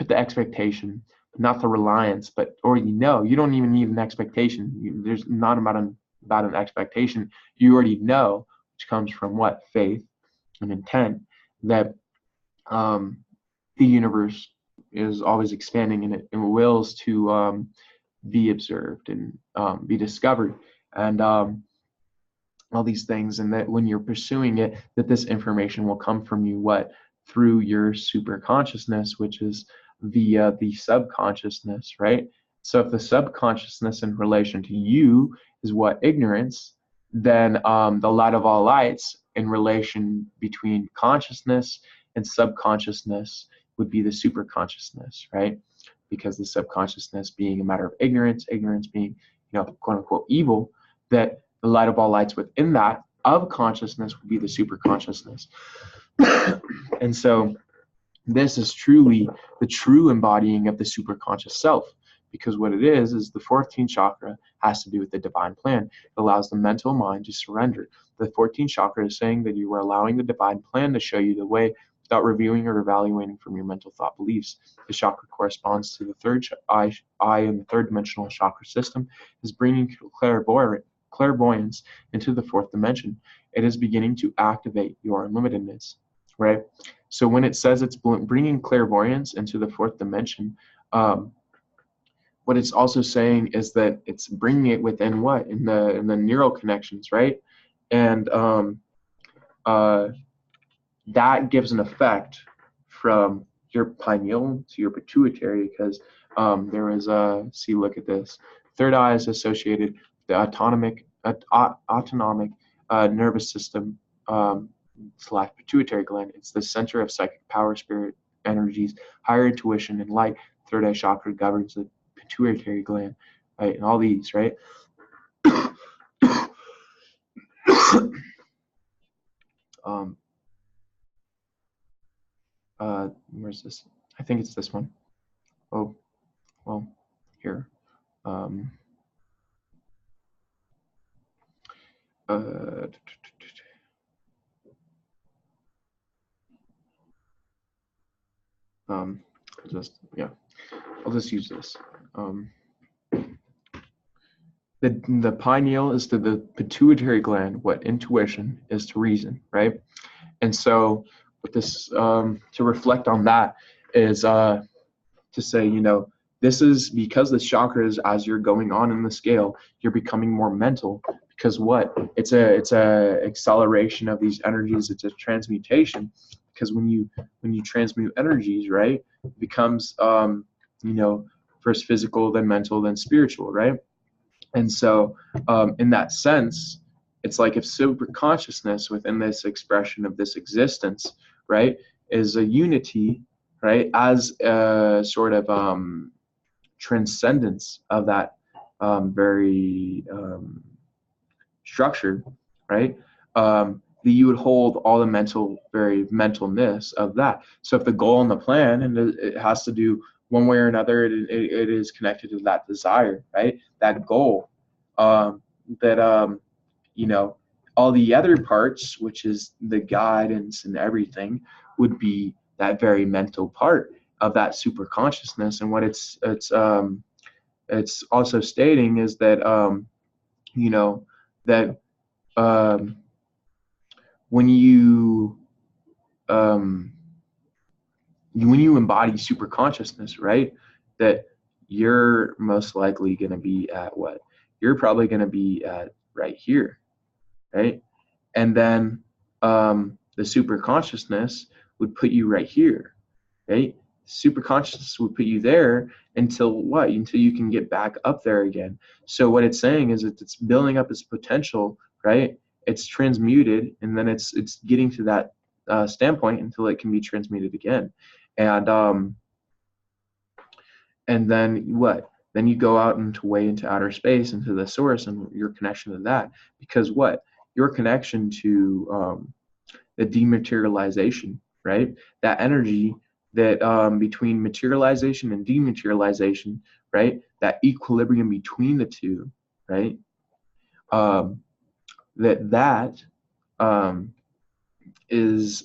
the expectation, not the reliance, but already know. You don't even need an expectation. There's not about an expectation. You already know, which comes from what? Faith and intent, that the universe is always expanding, and it wills to be observed and be discovered, and all these things. And that when you're pursuing it, that this information will come from you, what? Through your super consciousness, which is via the subconsciousness, right? So if the subconsciousness in relation to you is what? Ignorance, then the light of all lights in relation between consciousness and subconsciousness would be the superconsciousness, right? Because the subconsciousness being a matter of ignorance being, quote unquote evil, that the light of all lights within that of consciousness would be the superconsciousness. And so this is truly the true embodying of the superconscious self, because what it is the 14th chakra has to do with the divine plan. It allows the mental mind to surrender. The 14th chakra is saying that you are allowing the divine plan to show you the way without reviewing or evaluating from your mental thought beliefs. The chakra corresponds to the third eye in the third dimensional chakra system, is bringing clairvoyance into the fourth dimension. It is beginning to activate your unlimitedness, right? So when it says it's bringing clairvoyance into the fourth dimension, what it's also saying is that it's bringing it within what? In the neural connections, right? And that gives an effect from your pineal to your pituitary, because there is look at this. Third eye is associated with the autonomic nervous system / pituitary gland. It's the center of psychic power, spirit energies, higher intuition, and light. Third eye chakra governs the pituitary gland, right? And all these, right? Where's this? I think it's this one. Oh, well, here. I'll just use this. The pineal is to the pituitary gland what intuition is to reason, right? And so with this, to reflect on that is to say, this is because the chakras, as you're going on in the scale, you're becoming more mental, because what? It's a acceleration of these energies. It's a transmutation, because when you transmute energies, right, it becomes first physical, then mental, then spiritual, right? And so in that sense, it's like if super consciousness within this expression of this existence, right, is a unity, right, as a sort of transcendence of that very structure, right, that you would hold all the mentalness of that. So if the goal and the plan, and it has to do one way or another, it is connected to that desire, right, that goal, that all the other parts, which is the guidance and everything, would be that very mental part of that super consciousness. And what it's also stating is that that when you embody super consciousness, right, that you're most likely going to be at what? You're probably going to be at right here, right? And then the super consciousness would put you right here, right? Super consciousness would put you there until what? Until you can get back up there again. So what it's saying is that it's building up its potential, right? It's transmuted, and then it's getting to that standpoint until it can be transmuted again. And then what? Then you go out into outer space, into the source, and your connection to that. Because what? Your connection to the dematerialization, right? That energy that between materialization and dematerialization, right? That equilibrium between the two, right? That is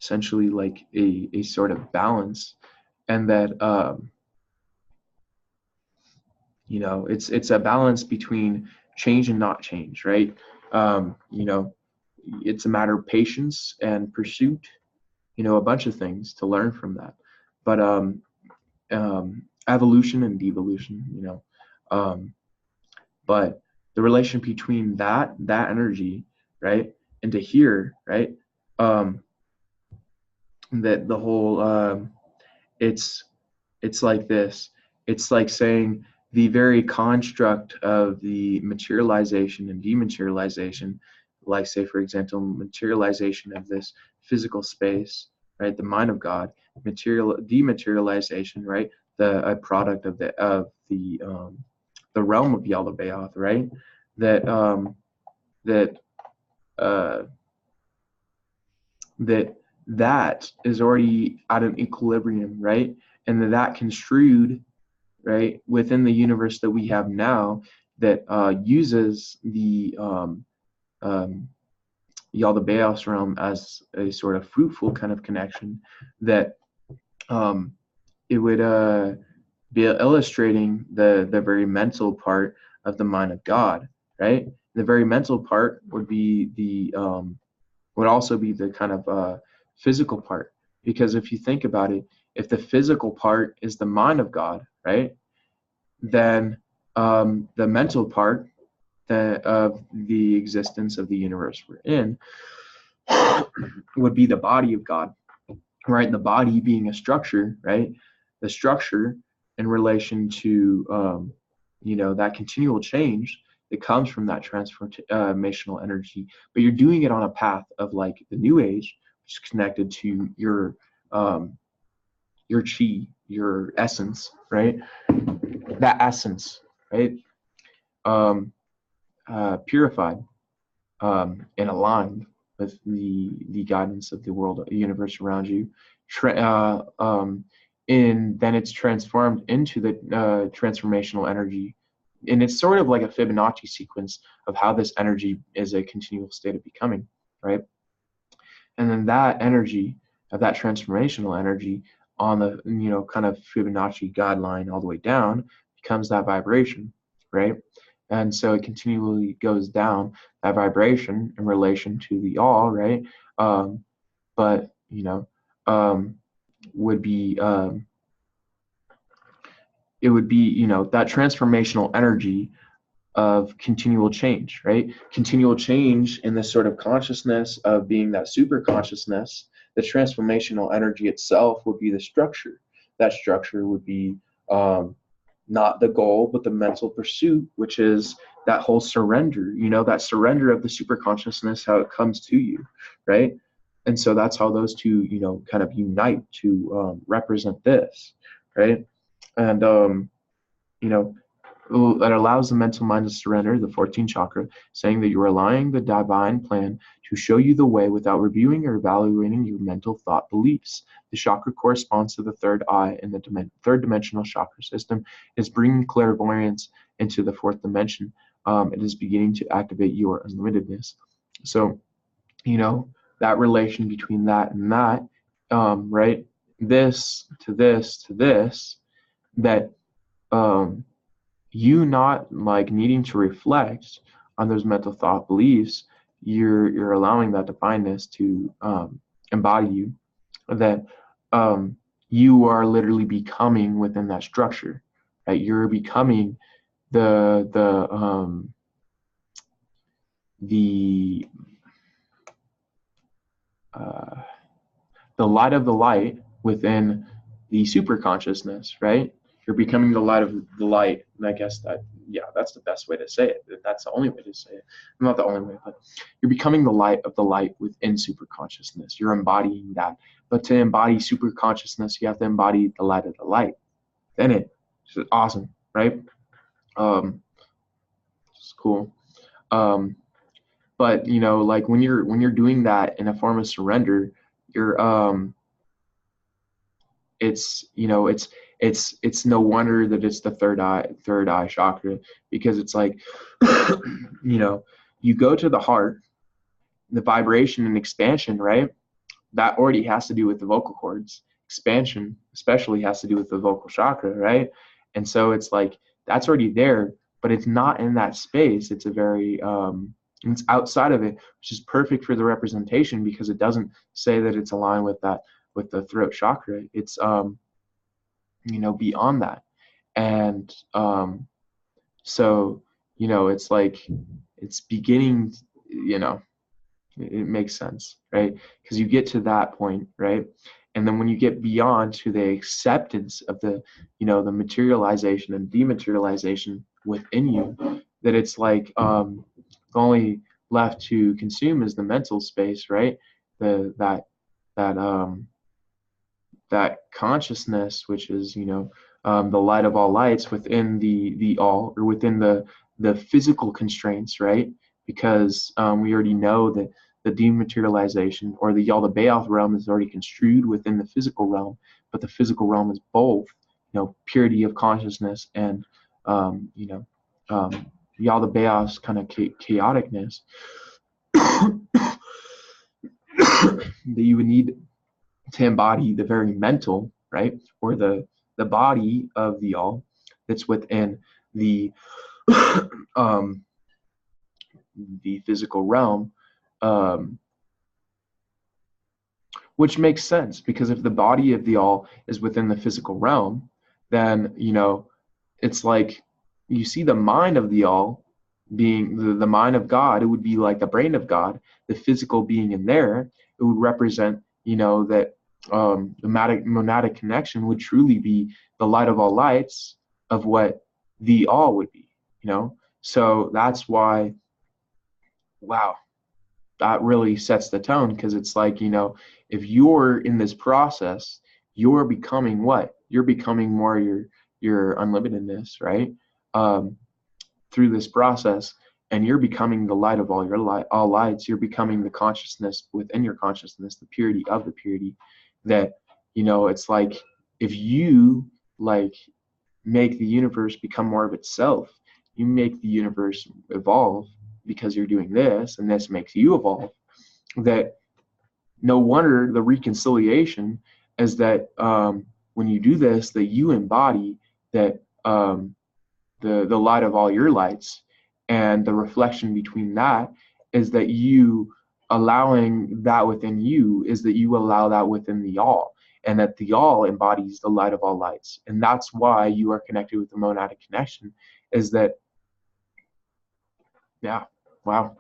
essentially like a sort of balance, and that it's a balance between change and not change, right? It's a matter of patience and pursuit, a bunch of things to learn from that. But evolution and devolution, but the relation between that energy, right, and to here, right, that the whole it's like this. It's like saying the very construct of the materialization and dematerialization, like say for example materialization of this physical space, right, the mind of God, dematerialization, right, a product of the realm of Yaldabaoth, right, that that is already at an equilibrium, right, and that construed, right, within the universe that we have now, that uses the Yaldabaoth's realm as a sort of fruitful kind of connection, that it would be illustrating the very mental part of the mind of God, right? The very mental part would be would also be the kind of physical part, because if you think about it, if the physical part is the mind of God, right, then the mental part of the existence of the universe we're in would be the body of God, right? And the body being a structure, right? The structure in relation to that continual change that comes from that transformational energy, but you're doing it on a path of like the New Age, which is connected to your chi, your essence, right? That essence, right? Um, Purified and aligned with the guidance of the world, universe around you, and then it's transformed into the transformational energy, and it's sort of like a Fibonacci sequence of how this energy is a continual state of becoming, right? And then that energy of that transformational energy on the kind of Fibonacci guideline all the way down becomes that vibration, right? And so it continually goes down that vibration in relation to the all, right? But would be it would be that transformational energy of continual change, right? Continual change in this sort of consciousness of being that super consciousness. The transformational energy itself would be the structure. That structure would be not the goal, but the mental pursuit, which is that whole surrender, that surrender of the super consciousness, how it comes to you, right? And so that's how those two, kind of unite to represent this, right? And, that allows the mental mind to surrender the 14th chakra, saying that you are allowing the divine plan to show you the way without reviewing or evaluating your mental thought beliefs. The chakra corresponds to the third eye in the third dimensional chakra system. It is bringing clairvoyance into the fourth dimension. It is beginning to activate your unlimitedness. So, that relation between that and that, right? This to this to this, that you not like needing to reflect on those mental thought beliefs, you're allowing that divineness to embody you, that you are literally becoming within that structure, right? You're becoming the light of the light within the super consciousness, right? You're becoming the light of the light. And I guess that's the best way to say it. That's the only way to say it. Not the only way, but you're becoming the light of the light within super consciousness. You're embodying that. But to embody super consciousness, you have to embody the light of the light. Then it's awesome, right? It's cool. But like when you're doing that in a form of surrender, you're it's no wonder that it's the third eye chakra, because it's like you go to the heart, the vibration and expansion, right? That already has to do with the vocal cords. Expansion especially has to do with the vocal chakra, right? And so it's like that's already there, but it's not in that space. It's a very it's outside of it, which is perfect for the representation, because it doesn't say that it's aligned with the throat chakra. It's beyond that. And so it's like it's beginning, it makes sense, right? Because you get to that point, right? And then when you get beyond to the acceptance of the the materialization and dematerialization within you, that it's like the only left to consume is the mental space, right? That consciousness, which is the light of all lights within the all, or within the physical constraints, right? Because we already know that the dematerialization or the Yaldabaoth realm is already construed within the physical realm, but the physical realm is both purity of consciousness and Yaldabaoth's kind of chaoticness. that you would need to embody the very mental, right, or the body of the all that's within the um, the physical realm, um, which makes sense because if the body of the all is within the physical realm, then it's like you see the mind of the all being the mind of God. It would be like the brain of God, the physical being in there. It would represent that the monadic connection would truly be the light of all lights of what the all would be. So that's why, wow, that really sets the tone, because it's like, if you're in this process, you're becoming what? You're becoming more your unlimitedness, right? Through this process, and you're becoming the light of all lights. You're becoming the consciousness within your consciousness, the purity of the purity. That it's like if you like make the universe become more of itself, you make the universe evolve because you're doing this, and this makes you evolve. That no wonder the reconciliation is that when you do this, that you embody that the light of all your lights, and the reflection between that is that you allowing that within you is that you allow that within the all, and that the all embodies the light of all lights. And that's why you are connected with the monadic connection, is that, yeah, wow.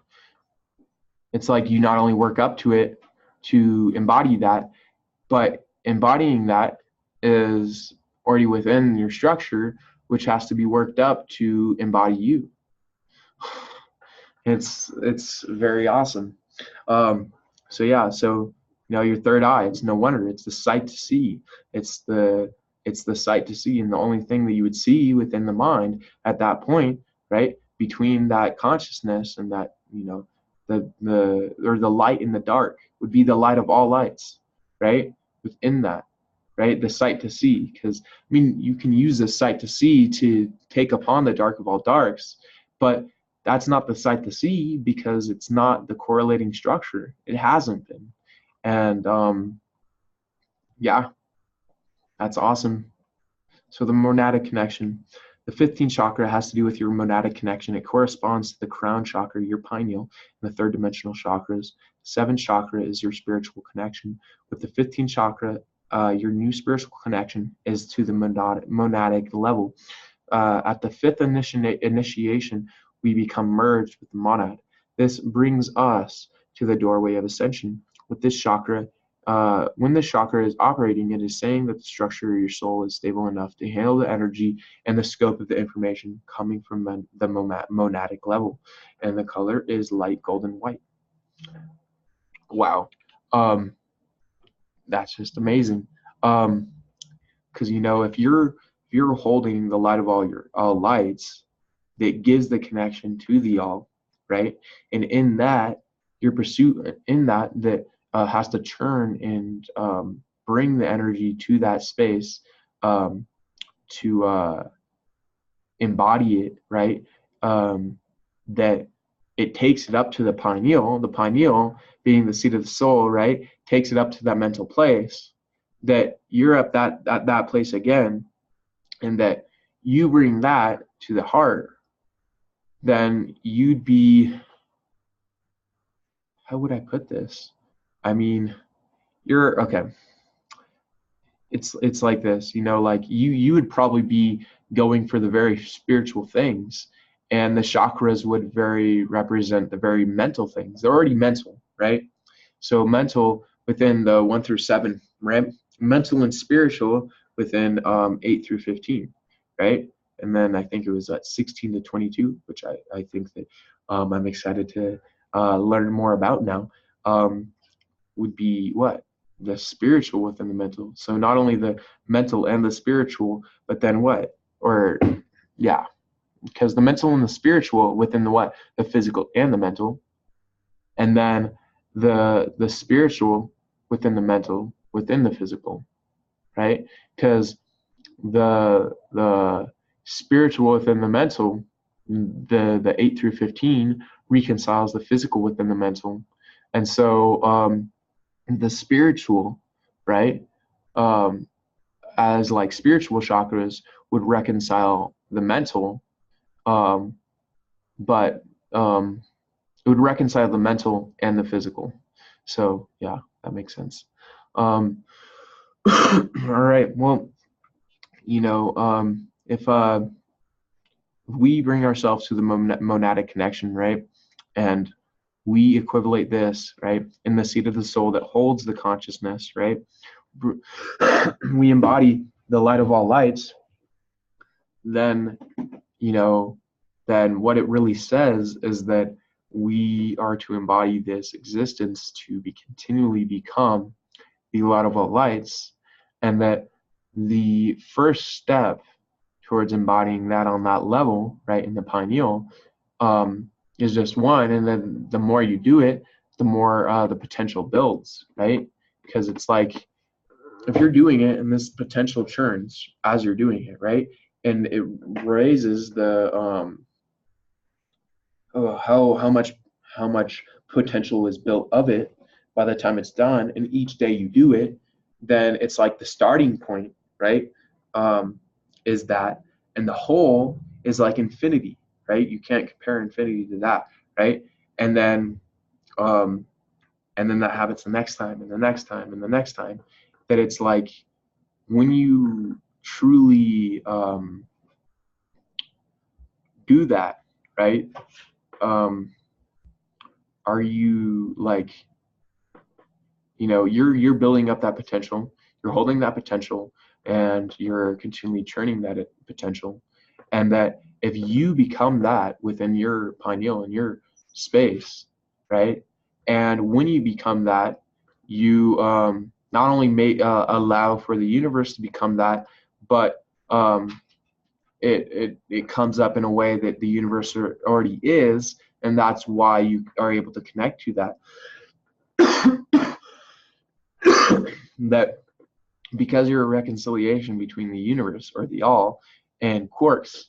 It's like you not only work up to it to embody that, but embodying that is already within your structure, which has to be worked up to embody you. It's very awesome. So yeah, so your third eye, it's no wonder, it's the sight to see. It's the sight to see, and the only thing that you would see within the mind at that point, right, between that consciousness and that, the light in the dark would be the light of all lights, right? Within that, right? The sight to see, because you can use the sight to see to take upon the dark of all darks, but that's not the sight to see because it's not the correlating structure. It hasn't been. And yeah, that's awesome. So the monadic connection. The 15th chakra has to do with your monadic connection. It corresponds to the crown chakra, your pineal, and the third dimensional chakras. The 7th chakra is your spiritual connection. With the 15th chakra, your new spiritual connection is to the monadic level. At the 5th initiation, we become merged with the monad. This brings us to the doorway of ascension. With this chakra, when this chakra is operating, it is saying that the structure of your soul is stable enough to handle the energy and the scope of the information coming from the monadic level. And the color is light golden white. Wow. That's just amazing. Because if you're holding the light of all lights, that gives the connection to the all, right? And in that, your pursuit in that has to turn and bring the energy to that space to embody it, right? That it takes it up to the pineal being the seat of the soul, right? Takes it up to that mental place, that you're at that place again, and that you bring that to the heart, then you'd be, how would I put this? You're okay. It's like this, like you would probably be going for the very spiritual things, and the chakras would very represent the very mental things. They're already mental, right? So mental within the 1 through 7, right? Mental and spiritual within 8 through 15, right? And then I think it was at 16 to 22, which I think that I'm excited to learn more about now, would be what? The spiritual within the mental. So not only the mental and the spiritual, but then what? Or yeah, because the mental and the spiritual within the what? The physical and the mental. And then the spiritual within the mental, within the physical, right? Because the spiritual within the mental, the 8 through 15 reconciles the physical within the mental. And so the spiritual, right, as like spiritual chakras would reconcile the mental, um, but it would reconcile the mental and the physical. So yeah, that makes sense. All right, well, if we bring ourselves to the monadic connection, right, and we equivalate this, right, in the seat of the soul that holds the consciousness, right, we embody the light of all lights, then, then what it really says is that we are to embody this existence to be continually become the light of all lights, and that the first step towards embodying that on that level, right, in the pineal, is just one, and then the more you do it, the more the potential builds, right? Because it's like if you're doing it and this potential churns as you're doing it, right, and it raises the how much potential is built of it by the time it's done, and each day you do it, then it's like the starting point, right, is that, and the whole is like infinity, right? You can't compare infinity to that, right? And then um, that happens the next time and the next time and the next time. That it's like when you truly do that, right? Um, are you like, you're building up that potential, you're holding that potential, and you're continually churning that potential, and that if you become that within your pineal and your space, right, and when you become that, you not only may allow for the universe to become that, but it comes up in a way that the universe already is, and that's why you are able to connect to that. That because you're a reconciliation between the universe or the all and quarks,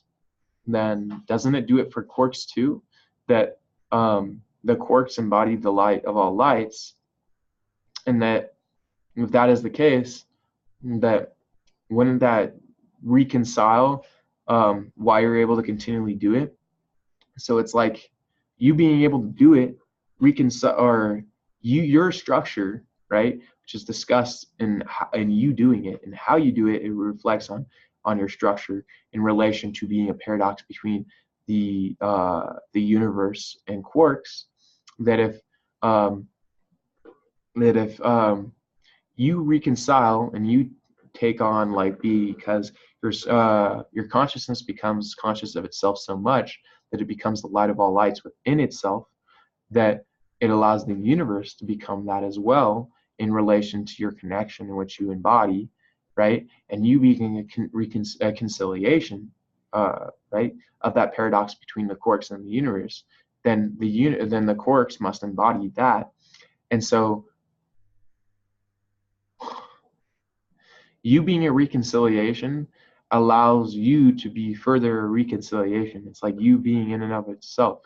then doesn't it do it for quarks too? That the quarks embody the light of all lights, and that if that is the case, that wouldn't that reconcile why you're able to continually do it? So it's like you being able to do it, reconcile, or your structure, right, which is discussed in you doing it, and how you do it, it reflects on your structure in relation to being a paradox between the universe and quarks. That if um, that if you reconcile and you take on like because your consciousness becomes conscious of itself so much that it becomes the light of all lights within itself, that it allows the universe to become that as well in relation to your connection in which you embody, right, and you being a conciliation, right, of that paradox between the quarks and the universe, then the quarks must embody that. And so you being a reconciliation allows you to be further a reconciliation. It's like you being in and of itself,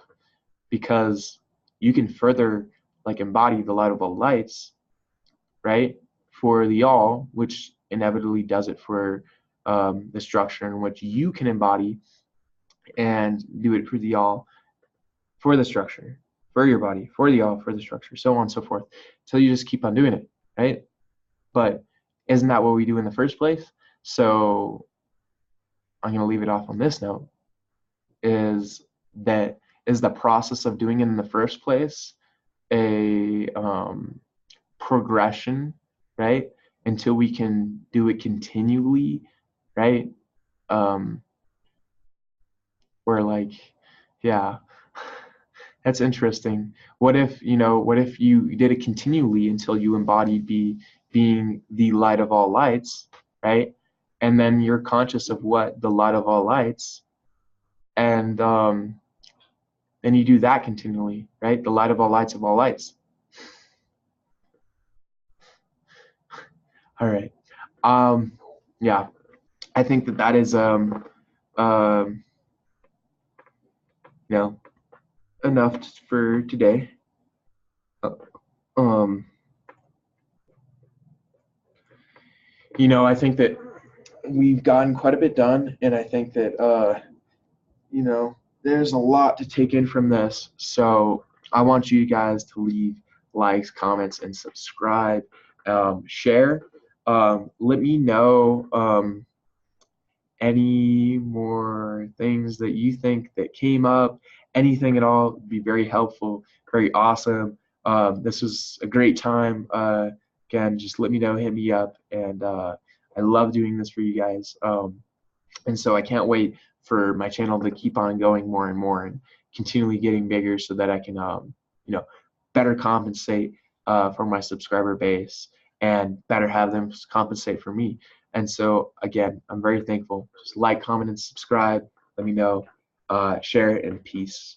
because you can further like embody the light of all lights, right, for the all, which inevitably does it for the structure in which you can embody and do it for the all, for the structure, for your body, for the all, for the structure, so on and so forth. So you just keep on doing it, right? But isn't that what we do in the first place? So I'm going to leave it off on this note, is the process of doing it in the first place a progression, right, until we can do it continually, right? Where like, yeah, that's interesting. What if you did it continually until you embodied being the light of all lights, right? And then you're conscious of what the light of all lights, and then you do that continually, right? The light of all lights of all lights. All right. Yeah, I think that is um, enough for today. Um, you know, I think that we've gotten quite a bit done, and I think that you know, there's a lot to take in from this. So I want you guys to leave likes, comments, and subscribe. Share. Let me know any more things that you think that came up. Anything at all would be very helpful, very awesome. This was a great time. Again, just let me know, hit me up, and I love doing this for you guys. And so I can't wait for my channel to keep on going more and more and continually getting bigger so that I can, you know, better compensate for my subscriber base and better have them compensate for me. And so again, I'm very thankful. Just like, comment, and subscribe. Let me know. Share it, and peace.